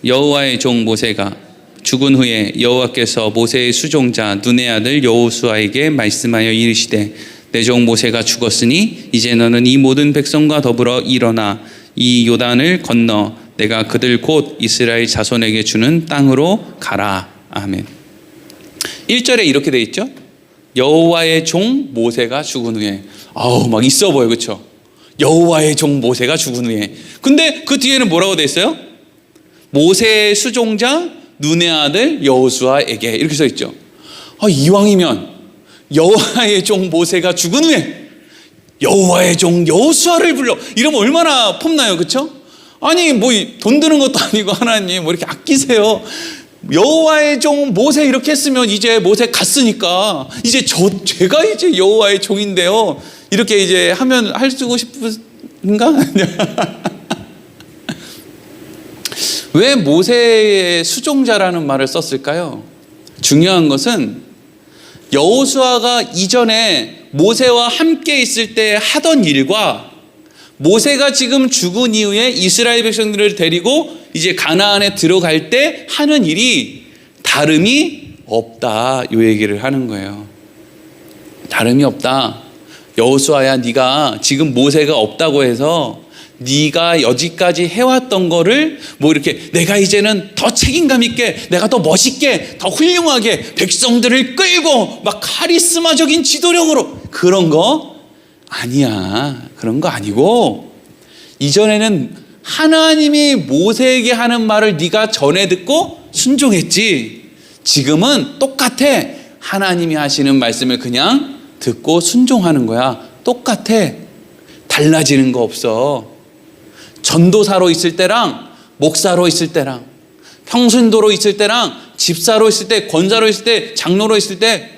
여호와의 종 모세가 죽은 후에 여호와께서 모세의 수종자 눈의 아들 여호수아에게 말씀하여 이르시되, 내 종 모세가 죽었으니 이제 너는 이 모든 백성과 더불어 일어나 이 요단을 건너 내가 그들 곧 이스라엘 자손에게 주는 땅으로 가라. 아멘. 1절에 이렇게 돼 있죠. 여호와의 종 모세가 죽은 후에. 막 있어 보여, 그렇죠? 여호와의 종 모세가 죽은 후에. 근데 그 뒤에는 뭐라고 돼 있어요? 모세의 수종자 눈의 아들 여호수아에게, 이렇게 써 있죠. 이왕이면 여호와의 종 모세가 죽은 후에 여호와의 종 여호수아를 불러, 이러면 얼마나 폼나요, 그렇죠? 아니 뭐 돈 드는 것도 아니고 하나님 뭐 이렇게 아끼세요. 여호와의 종 모세 이렇게 했으면 이제 모세 갔으니까 이제 제가 이제 여호와의 종인데요. 이렇게 이제 하면 할 쓰고 싶은가? 왜 모세의 수종자라는 말을 썼을까요? 중요한 것은 여호수아가 이전에 모세와 함께 있을 때 하던 일과 모세가 지금 죽은 이후에 이스라엘 백성들을 데리고 이제 가나안에 들어갈 때 하는 일이 다름이 없다. 이 얘기를 하는 거예요. 다름이 없다. 여호수아야, 네가 지금 모세가 없다고 해서 네가 여지까지 해왔던 거를 뭐 이렇게 내가 이제는 더 책임감 있게, 내가 더 멋있게, 더 훌륭하게 백성들을 끌고 막 카리스마적인 지도력으로, 그런 거 아니야. 그런 거 아니고, 이전에는 하나님이 모세에게 하는 말을 네가 전에 듣고 순종했지. 지금은 똑같아. 하나님이 하시는 말씀을 그냥 듣고 순종하는 거야. 똑같아. 달라지는 거 없어. 전도사로 있을 때랑 목사로 있을 때랑 평신도로 있을 때랑 집사로 있을 때, 권사로 있을 때, 장로로 있을 때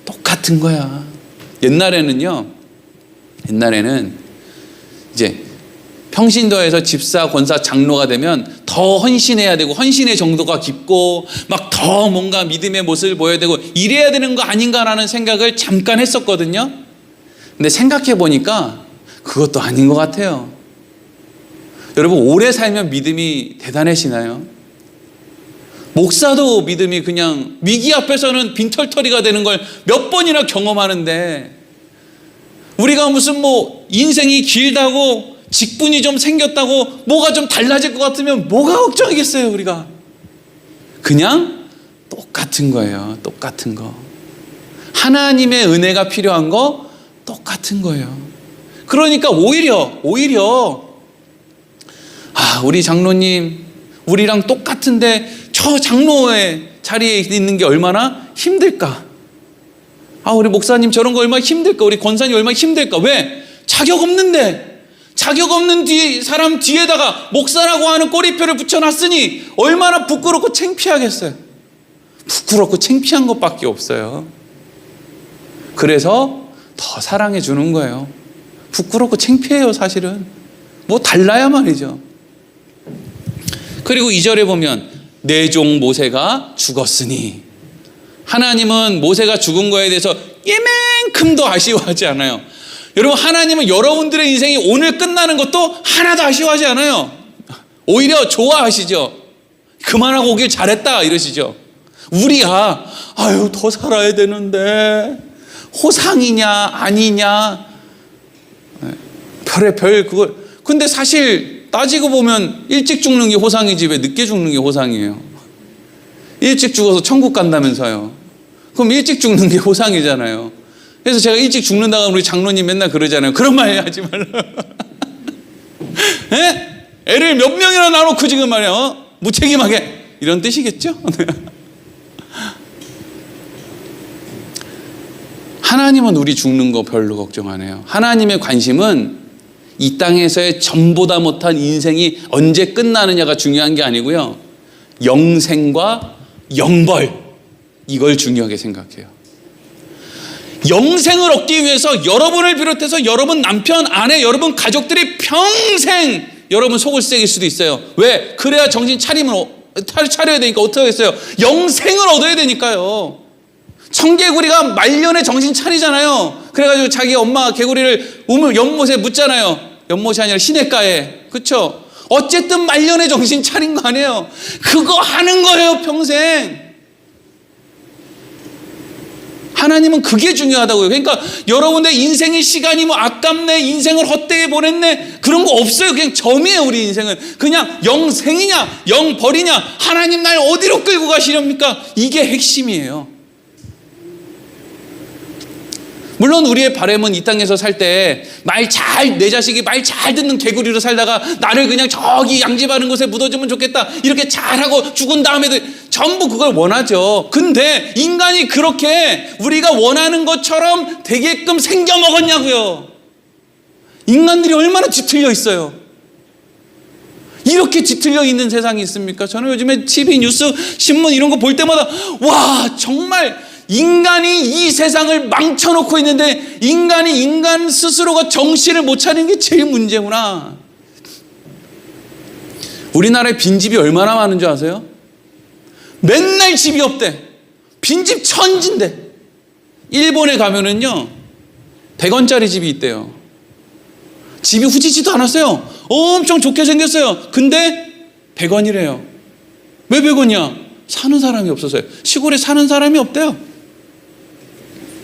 똑같은 거야. 옛날에는 이제 평신도에서 집사, 권사, 장로가 되면 더 헌신해야 되고, 헌신의 정도가 깊고 막 더 뭔가 믿음의 모습을 보여야 되고 이래야 되는 거 아닌가라는 생각을 잠깐 했었거든요. 근데 생각해 보니까 그것도 아닌 것 같아요. 여러분, 오래 살면 믿음이 대단해지나요? 목사도 믿음이 그냥 위기 앞에서는 빈털터리가 되는 걸 몇 번이나 경험하는데, 우리가 무슨 뭐 인생이 길다고 직분이 좀 생겼다고 뭐가 좀 달라질 것 같으면 뭐가 걱정이겠어요. 우리가 그냥 똑같은 거예요. 똑같은 거. 하나님의 은혜가 필요한 거 똑같은 거예요. 그러니까 오히려 우리 장로님 우리랑 똑같은데 저 장로의 자리에 있는 게 얼마나 힘들까. 우리 목사님 저런 거 얼마나 힘들까. 우리 권사님 얼마나 힘들까. 왜? 자격 없는데, 자격 없는 사람 뒤에다가 목사라고 하는 꼬리표를 붙여놨으니 얼마나 부끄럽고 창피하겠어요. 부끄럽고 창피한 것밖에 없어요. 그래서 더 사랑해 주는 거예요. 부끄럽고 창피해요. 사실은 뭐 달라야 말이죠. 그리고 2절에 보면 내 종 모세가 죽었으니, 하나님은 모세가 죽은 거에 대해서 이만큼도 아쉬워하지 않아요. 여러분, 하나님은 여러분들의 인생이 오늘 끝나는 것도 하나도 아쉬워하지 않아요. 오히려 좋아하시죠. 그만하고 오길 잘했다 이러시죠. 우리야 더 살아야 되는데 호상이냐 아니냐 별의별 그걸. 근데 사실 따지고 보면 일찍 죽는 게 호상이지 왜 늦게 죽는 게 호상이에요? 일찍 죽어서 천국 간다면서요. 그럼 일찍 죽는 게 호상이잖아요. 그래서 제가 일찍 죽는다고 우리 장로님 맨날 그러잖아요. 그런 말 하지 말라. 애를 몇 명이나 낳아놓고 지금 말이야 무책임하게, 이런 뜻이겠죠? 하나님은 우리 죽는 거 별로 걱정 안 해요. 하나님의 관심은 이 땅에서의 전보다 못한 인생이 언제 끝나느냐가 중요한 게 아니고요, 영생과 영벌, 이걸 중요하게 생각해요. 영생을 얻기 위해서 여러분을 비롯해서 여러분 남편, 아내, 여러분 가족들이 평생 여러분 속을 새길 수도 있어요. 왜? 그래야 정신 차려야 되니까. 어떻게 하겠어요? 영생을 얻어야 되니까요. 청개구리가 말년에 정신 차리잖아요. 그래가지고 자기 엄마 개구리를 연못에 묻잖아요. 연못이 아니라 시냇가에. 그렇죠? 어쨌든 말년에 정신 차린 거 아니에요. 그거 하는 거예요, 평생. 하나님은 그게 중요하다고요. 그러니까 여러분들 인생의 시간이 뭐 아깝네, 인생을 헛되게 보냈네, 그런 거 없어요. 그냥 점이에요. 우리 인생은 그냥 영생이냐 영벌이냐, 하나님 날 어디로 끌고 가시렵니까? 이게 핵심이에요. 물론 우리의 바람은 이 땅에서 살 때 내 자식이 말 잘 듣는 개구리로 살다가 나를 그냥 저기 양지바른 곳에 묻어주면 좋겠다, 이렇게 잘하고 죽은 다음에도 전부 그걸 원하죠. 근데 인간이 그렇게 우리가 원하는 것처럼 되게끔 생겨 먹었냐고요. 인간들이 얼마나 뒤틀려 있어요. 이렇게 뒤틀려 있는 세상이 있습니까? 저는 요즘에 TV, 뉴스, 신문 이런 거 볼 때마다 와, 정말 인간이 이 세상을 망쳐놓고 있는데 인간이 인간 스스로가 정신을 못 차리는 게 제일 문제구나. 우리나라에 빈집이 얼마나 많은 줄 아세요? 맨날 집이 없대. 빈집 천진데. 일본에 가면은요 100원짜리 집이 있대요. 집이 후지지도 않았어요. 엄청 좋게 생겼어요. 근데 100원이래요. 왜 100원이야? 사는 사람이 없어서요. 시골에 사는 사람이 없대요.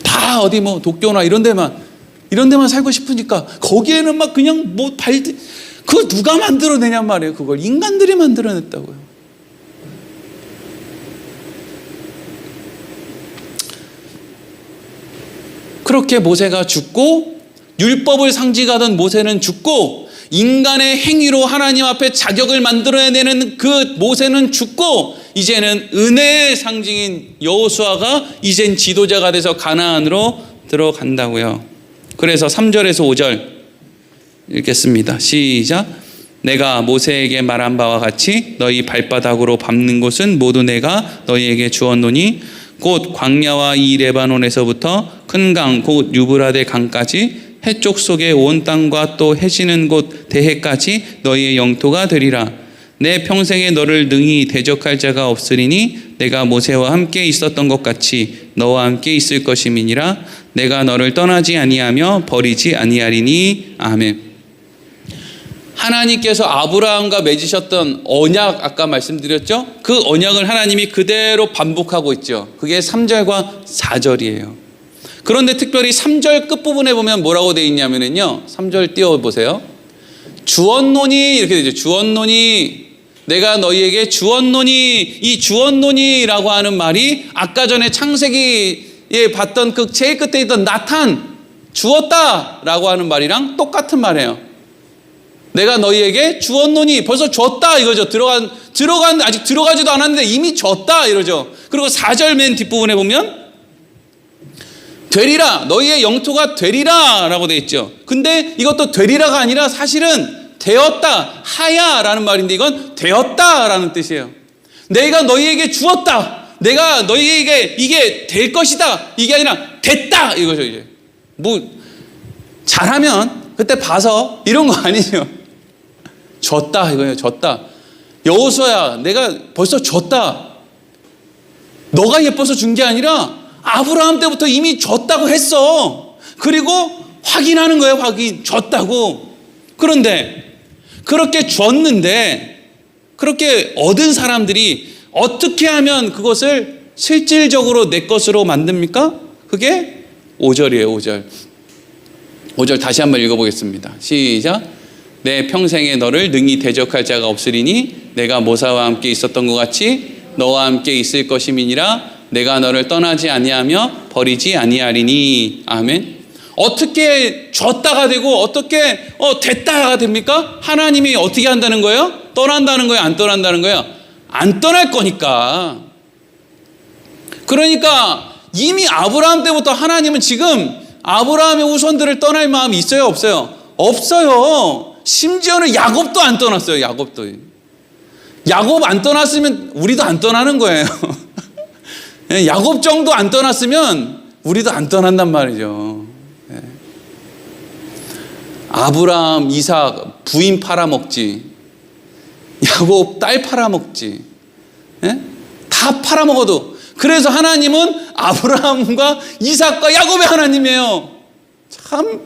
다 어디 뭐 도쿄나 이런 데만 살고 싶으니까 거기에는 막 그냥 뭐 그거 누가 만들어내냔 말이에요. 그걸 인간들이 만들어냈다고요. 그렇게 모세가 죽고 율법을 상징하던 모세는 죽고 인간의 행위로 하나님 앞에 자격을 만들어내는 그 모세는 죽고 이제는 은혜의 상징인 여호수아가 이젠 지도자가 돼서 가나안으로 들어간다고요. 그래서 3절에서 5절 읽겠습니다. 시작. 내가 모세에게 말한 바와 같이 너희 발바닥으로 밟는 곳은 모두 내가 너희에게 주었노니 곧 광야와 이 레바논에서부터 큰 강 곧 유브라데 강까지 해쪽 속의 온 땅과 또 해지는 곳 대해까지 너희의 영토가 되리라. 내 평생에 너를 능히 대적할 자가 없으리니 내가 모세와 함께 있었던 것 같이 너와 함께 있을 것임이니라. 내가 너를 떠나지 아니하며 버리지 아니하리니. 아멘. 하나님께서 아브라함과 맺으셨던 언약 아까 말씀드렸죠? 그 언약을 하나님이 그대로 반복하고 있죠. 그게 3절과 4절이에요. 그런데 특별히 3절 끝부분에 보면 뭐라고 되어 있냐면요. 3절 띄워보세요. 주었노니 이렇게 되죠. 주었노니 내가 너희에게 주었노니. 이 주었노니라고 하는 말이 아까 전에 창세기에 봤던 그 제일 끝에 있던 나탄 주었다라고 하는 말이랑 똑같은 말이에요. 내가 너희에게 주었노니 벌써 줬다 이거죠. 아직 들어가지도 않았는데 이미 줬다 이러죠. 그리고 4절 맨 뒷부분에 보면 되리라 너희의 영토가 되리라 라고 되어 있죠. 근데 이것도 되리라가 아니라 사실은 되었다 하야라는 말인데 이건 되었다라는 뜻이에요. 내가 너희에게 주었다. 내가 너희에게 이게 될 것이다. 이게 아니라 됐다 이거죠. 이제 뭐 잘하면 그때 봐서 이런 거 아니죠. 줬다 이거예요. 줬다. 여호수아야 내가 벌써 줬다. 너가 예뻐서 준 게 아니라 아브라함 때부터 이미 줬다고 했어. 그리고 확인하는 거예요. 확인. 줬다고. 그런데 그렇게 줬는데 그렇게 얻은 사람들이 어떻게 하면 그것을 실질적으로 내 것으로 만듭니까? 그게 5절이에요. 5절. 5절 다시 한번 읽어보겠습니다. 시작. 내 평생에 너를 능히 대적할 자가 없으리니 내가 모세와 함께 있었던 것 같이 너와 함께 있을 것임이니라. 내가 너를 떠나지 아니하며 버리지 아니하리니. 아멘. 어떻게 줬다가 되고 어떻게 됐다가 됩니까? 하나님이 어떻게 한다는 거예요? 떠난다는 거예요? 안 떠난다는 거예요? 안 떠날 거니까. 그러니까 이미 아브라함 때부터 하나님은 지금 아브라함의 후손들을 떠날 마음이 있어요? 없어요? 없어요. 심지어는 야곱도 안 떠났어요. 야곱 안 떠났으면 우리도 안 떠나는 거예요. 야곱 정도 안 떠났으면 우리도 안 떠난단 말이죠. 아브라함, 이삭 부인 팔아먹지. 야곱 딸 팔아먹지. 다 팔아먹어도. 그래서 하나님은 아브라함과 이삭과 야곱의 하나님이에요. 참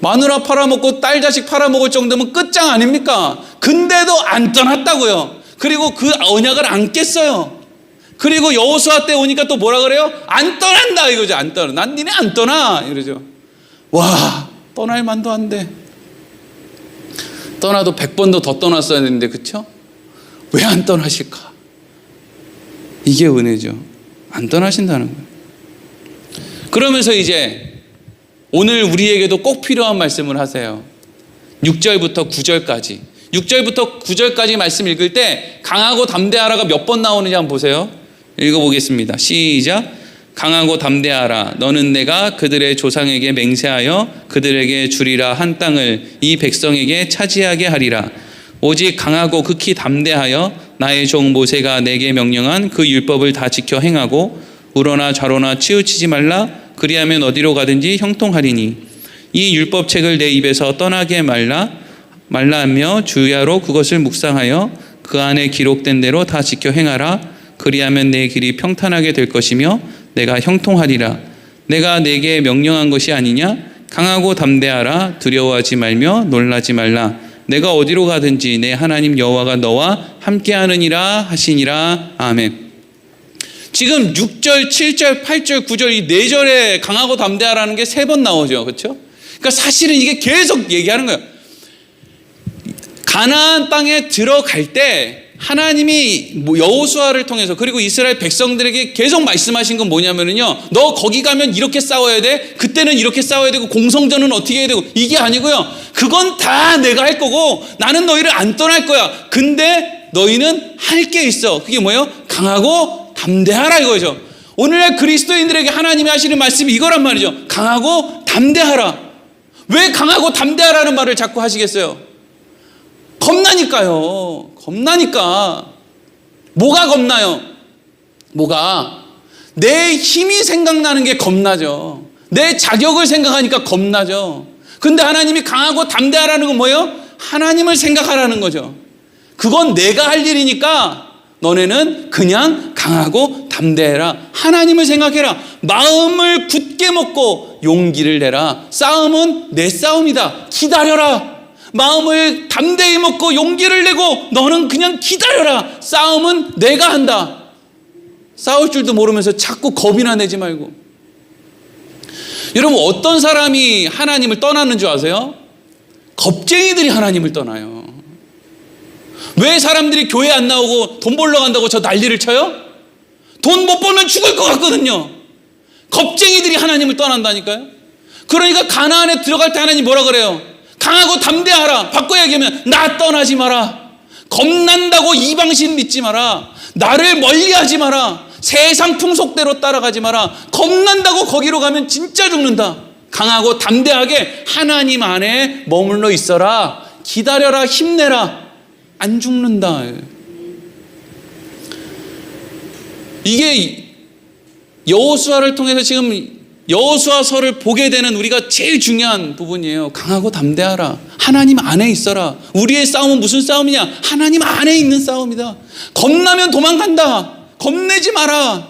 마누라 팔아먹고 딸 자식 팔아먹을 정도면 끝장 아닙니까? 근데도 안 떠났다고요. 그리고 그 언약을 안 깼어요. 그리고 여호수아 때 오니까 또 뭐라 그래요? 안 떠난다 이거죠. 안 떠나. 난 니네 안 떠나 이러죠. 와, 떠날 만도 안 돼. 떠나도 100번도 더 떠났어야 되는데 그렇죠? 왜 안 떠나실까? 이게 은혜죠. 안 떠나신다는 거예요. 그러면서 이제 오늘 우리에게도 꼭 필요한 말씀을 하세요. 6절부터 9절까지. 6절부터 9절까지 말씀 읽을 때 강하고 담대하라가 몇 번 나오는지 한번 보세요. 읽어보겠습니다. 시작. 강하고 담대하라. 너는 내가 그들의 조상에게 맹세하여 그들에게 주리라 한 땅을 이 백성에게 차지하게 하리라. 오직 강하고 극히 담대하여 나의 종 모세가 내게 명령한 그 율법을 다 지켜 행하고 우러나 좌로나 치우치지 말라. 그리하면 어디로 가든지 형통하리니 이 율법책을 내 입에서 떠나게 말라하며 주야로 그것을 묵상하여 그 안에 기록된 대로 다 지켜 행하라. 그리하면 내 길이 평탄하게 될 것이며 내가 형통하리라. 내가 내게 명령한 것이 아니냐? 강하고 담대하라. 두려워하지 말며 놀라지 말라. 내가 어디로 가든지 내 하나님 여호와가 너와 함께하느니라 하시니라. 아멘. 지금 6절, 7절, 8절, 9절 이 4절에 강하고 담대하라는 게 3번 나오죠. 그렇죠? 그러니까 사실은 이게 계속 얘기하는 거예요. 가나안 땅에 들어갈 때 하나님이 여호수아를 통해서 그리고 이스라엘 백성들에게 계속 말씀하신 건 뭐냐면요, 너 거기 가면 이렇게 싸워야 돼, 그때는 이렇게 싸워야 되고 공성전은 어떻게 해야 되고, 이게 아니고요, 그건 다 내가 할 거고 나는 너희를 안 떠날 거야. 근데 너희는 할 게 있어. 그게 뭐예요? 강하고 담대하라 이거죠. 오늘날 그리스도인들에게 하나님이 하시는 말씀이 이거란 말이죠. 강하고 담대하라. 왜 강하고 담대하라는 말을 자꾸 하시겠어요? 겁나니까요. 겁나니까. 뭐가 겁나요? 뭐가? 내 힘이 생각나는 게 겁나죠. 내 자격을 생각하니까 겁나죠. 근데 하나님이 강하고 담대하라는 건 뭐예요? 하나님을 생각하라는 거죠. 그건 내가 할 일이니까 너네는 그냥 강하고 담대해라. 하나님을 생각해라. 마음을 굳게 먹고 용기를 내라. 싸움은 내 싸움이다. 기다려라. 마음을 담대히 먹고 용기를 내고 너는 그냥 기다려라. 싸움은 내가 한다. 싸울 줄도 모르면서 자꾸 겁이나 내지 말고. 여러분, 어떤 사람이 하나님을 떠나는 줄 아세요? 겁쟁이들이 하나님을 떠나요. 왜 사람들이 교회 안 나오고 돈 벌러 간다고 저 난리를 쳐요? 돈 못 벌면 죽을 것 같거든요. 겁쟁이들이 하나님을 떠난다니까요. 그러니까 가나안에 들어갈 때 하나님 뭐라 그래요? 강하고 담대하라. 바꿔 얘기하면 나 떠나지 마라. 겁난다고 이방신 믿지 마라. 나를 멀리하지 마라. 세상 풍속대로 따라가지 마라. 겁난다고 거기로 가면 진짜 죽는다. 강하고 담대하게 하나님 안에 머물러 있어라. 기다려라. 힘내라. 안 죽는다. 이게 여호수아를 통해서 지금 여호수아서를 보게 되는 우리가 제일 중요한 부분이에요. 강하고 담대하라. 하나님 안에 있어라. 우리의 싸움은 무슨 싸움이냐? 하나님 안에 있는 싸움이다. 겁나면 도망간다. 겁내지 마라.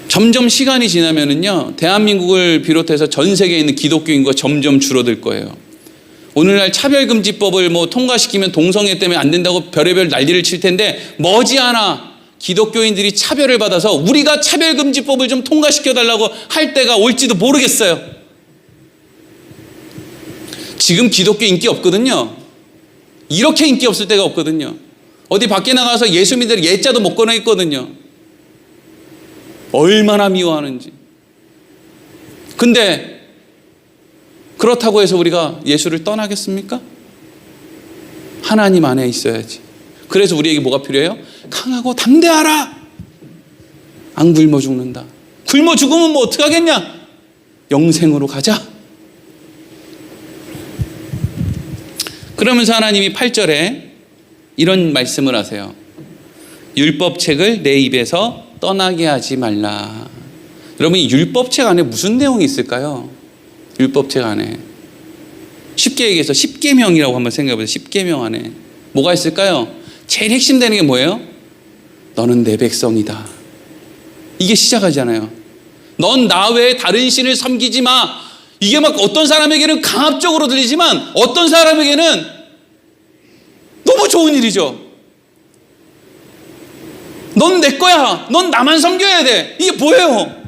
점점 시간이 지나면은요, 대한민국을 비롯해서 전 세계에 있는 기독교 인구가 점점 줄어들 거예요. 오늘날 차별금지법을 통과시키면 동성애 때문에 안 된다고 별의별 난리를 칠 텐데 머지않아 기독교인들이 차별을 받아서 우리가 차별금지법을 좀 통과시켜달라고 할 때가 올지도 모르겠어요. 지금 기독교 인기 없거든요. 이렇게 인기 없을 때가 없거든요. 어디 밖에 나가서 예수 믿는 예자도 못 꺼내있거든요. 얼마나 미워하는지. 근데 그렇다고 해서 우리가 예수를 떠나겠습니까? 하나님 안에 있어야지. 그래서 우리에게 뭐가 필요해요? 강하고 담대하라. 안 굶어 죽는다. 굶어 죽으면 뭐 어떻게 하겠냐? 영생으로 가자. 그러면서 하나님이 8절에 이런 말씀을 하세요. 율법책을 내 입에서 떠나게 하지 말라. 여러분, 이 율법책 안에 무슨 내용이 있을까요? 율법책 안에 쉽게 얘기해서 십계명이라고 한번 생각해 보세요. 십계명 안에 뭐가 있을까요? 제일 핵심되는 게 뭐예요? 너는 내 백성이다. 이게 시작하잖아요. 넌 나 외에 다른 신을 섬기지 마. 이게 막 어떤 사람에게는 강압적으로 들리지만 어떤 사람에게는 너무 좋은 일이죠. 넌 내 거야. 넌 나만 섬겨야 돼. 이게 뭐예요?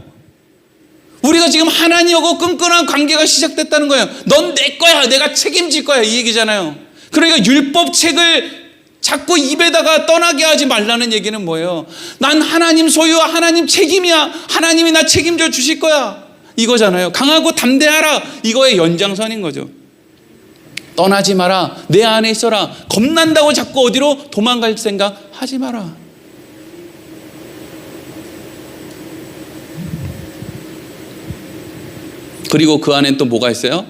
우리가 지금 하나님하고 끈끈한 관계가 시작됐다는 거예요. 넌 내 거야. 내가 책임질 거야. 이 얘기잖아요. 그러니까 율법책을 자꾸 입에다가 떠나게 하지 말라는 얘기는 뭐예요? 난 하나님 소유와 하나님 책임이야. 하나님이 나 책임져 주실 거야. 이거잖아요. 강하고 담대하라. 이거의 연장선인 거죠. 떠나지 마라. 내 안에 있어라. 겁난다고 자꾸 어디로 도망갈 생각 하지 마라. 그리고 그 안엔 또 뭐가 있어요?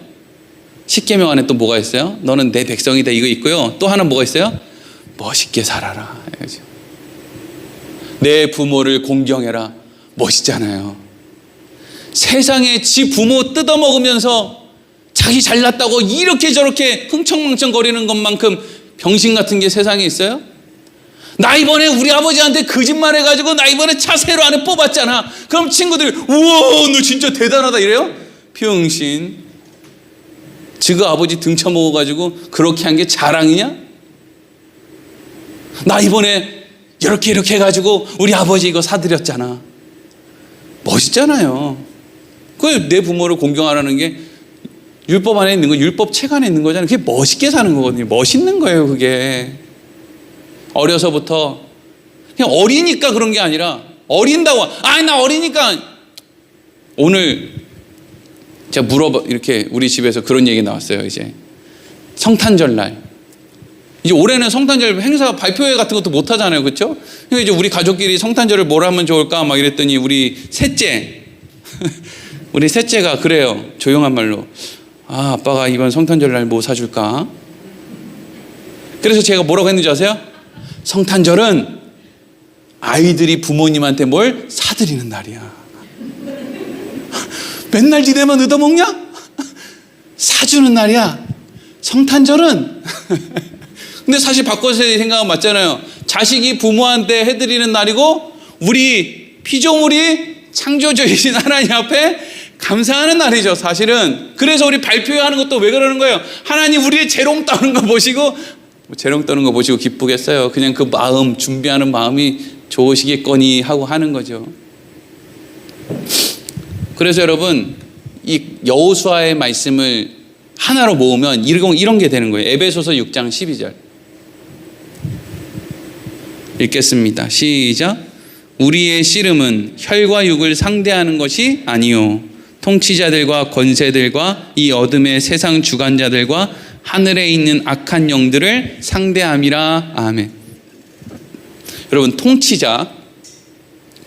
십계명 안에 또 뭐가 있어요? 너는 내 백성이다 이거 있고요. 또 하나 뭐가 있어요? 멋있게 살아라. 내 부모를 공경해라. 멋있잖아요. 세상에 지 부모 뜯어먹으면서 자기 잘났다고 이렇게 저렇게 흥청망청 거리는 것만큼 병신 같은 게 세상에 있어요? 나 이번에 우리 아버지한테 거짓말 해가지고 나 이번에 차 새로 안에 뽑았잖아. 그럼 친구들이 우와 너 진짜 대단하다 이래요? 병신. 지가 아버지 등쳐먹어가지고 그렇게 한 게 자랑이냐? 나 이번에 이렇게 해가지고 우리 아버지 이거 사드렸잖아. 멋있잖아요. 그 내 부모를 공경하라는 게 율법 안에 있는 거, 율법 책 안에 있는 거잖아요. 그게 멋있게 사는 거거든요. 멋있는 거예요, 그게. 어려서부터 그냥 어리니까 그런 게 아니라 어린다고. 나 어리니까. 오늘 제가 이렇게 우리 집에서 그런 얘기 나왔어요. 이제 성탄절 날. 이제 올해는 성탄절 행사 발표회 같은 것도 못 하잖아요, 그렇죠? 그러니까 이제 우리 가족끼리 성탄절을 뭘 하면 좋을까 막 이랬더니 우리 셋째, 우리 셋째가 그래요. 조용한 말로 아빠가 이번 성탄절 날 뭐 사줄까? 그래서 제가 뭐라고 했는지 아세요? 성탄절은 아이들이 부모님한테 뭘 사드리는 날이야. 맨날 지내면 얻어먹냐? 사주는 날이야. 성탄절은 근데 사실 바꿔서 생각하면 맞잖아요. 자식이 부모한테 해드리는 날이고 우리 피조물이 창조주이신 하나님 앞에 감사하는 날이죠, 사실은. 그래서 우리 발표하는 것도 왜 그러는 거예요? 하나님 우리의 재롱 떠는 거 보시고, 재롱 떠는 거 보시고 기쁘겠어요? 그냥 그 마음, 준비하는 마음이 좋으시겠거니 하고 하는 거죠. 그래서 여러분, 이 여호수아의 말씀을 하나로 모으면 이런 게 되는 거예요. 에베소서 6장 12절 읽겠습니다. 시작. 우리의 씨름은 혈과 육을 상대하는 것이 아니요 통치자들과 권세들과 이 어둠의 세상 주관자들과 하늘에 있는 악한 영들을 상대함이라. 아멘. 여러분, 통치자,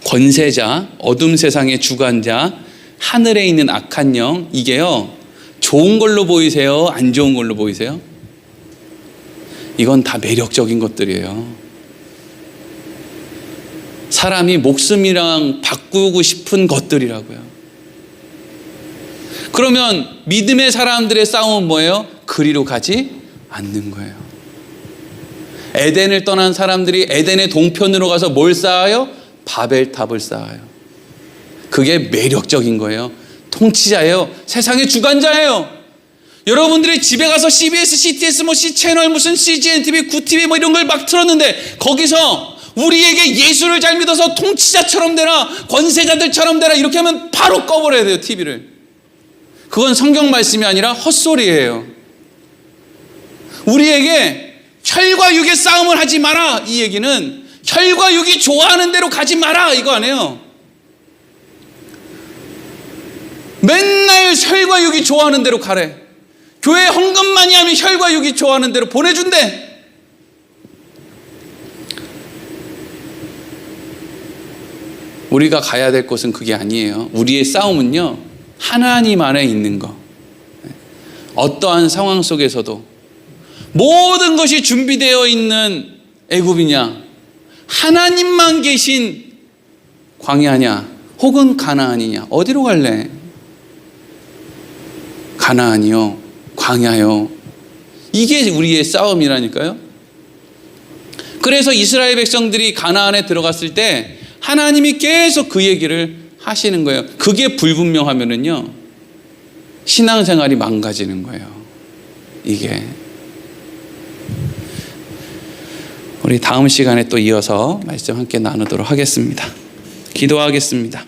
권세자, 어둠 세상의 주관자, 하늘에 있는 악한 영, 이게요 좋은 걸로 보이세요? 안 좋은 걸로 보이세요? 이건 다 매력적인 것들이에요. 사람이 목숨이랑 바꾸고 싶은 것들이라고요. 그러면 믿음의 사람들의 싸움은 뭐예요? 그리로 가지 않는 거예요. 에덴을 떠난 사람들이 에덴의 동편으로 가서 뭘 쌓아요? 바벨탑을 쌓아요. 그게 매력적인 거예요. 통치자예요. 세상의 주관자예요. 여러분들이 집에 가서 CBS, CTS, C채널, 무슨 CGN TV, 구TV 이런 걸 막 틀었는데 거기서 우리에게 예수를 잘 믿어서 통치자처럼 되라, 권세자들처럼 되라 이렇게 하면 바로 꺼버려야 돼요, TV를. 그건 성경 말씀이 아니라 헛소리예요. 우리에게 혈과 육의 싸움을 하지 마라, 이 얘기는 혈과 육이 좋아하는 대로 가지 마라 이거 아니에요. 맨날 혈과 육이 좋아하는 대로 가래. 교회 헌금 많이 하면 혈과 육이 좋아하는 대로 보내준대. 우리가 가야 될 곳은 그게 아니에요. 우리의 싸움은요 하나님 안에 있는 거. 어떠한 상황 속에서도 모든 것이 준비되어 있는 애굽이냐, 하나님만 계신 광야냐, 혹은 가나안이냐, 어디로 갈래? 가나안이요, 광야요. 이게 우리의 싸움이라니까요. 그래서 이스라엘 백성들이 가나안에 들어갔을 때 하나님이 계속 그 얘기를 하시는 거예요. 그게 불분명하면은요 신앙생활이 망가지는 거예요. 이게 우리 다음 시간에 또 이어서 말씀 함께 나누도록 하겠습니다. 기도하겠습니다.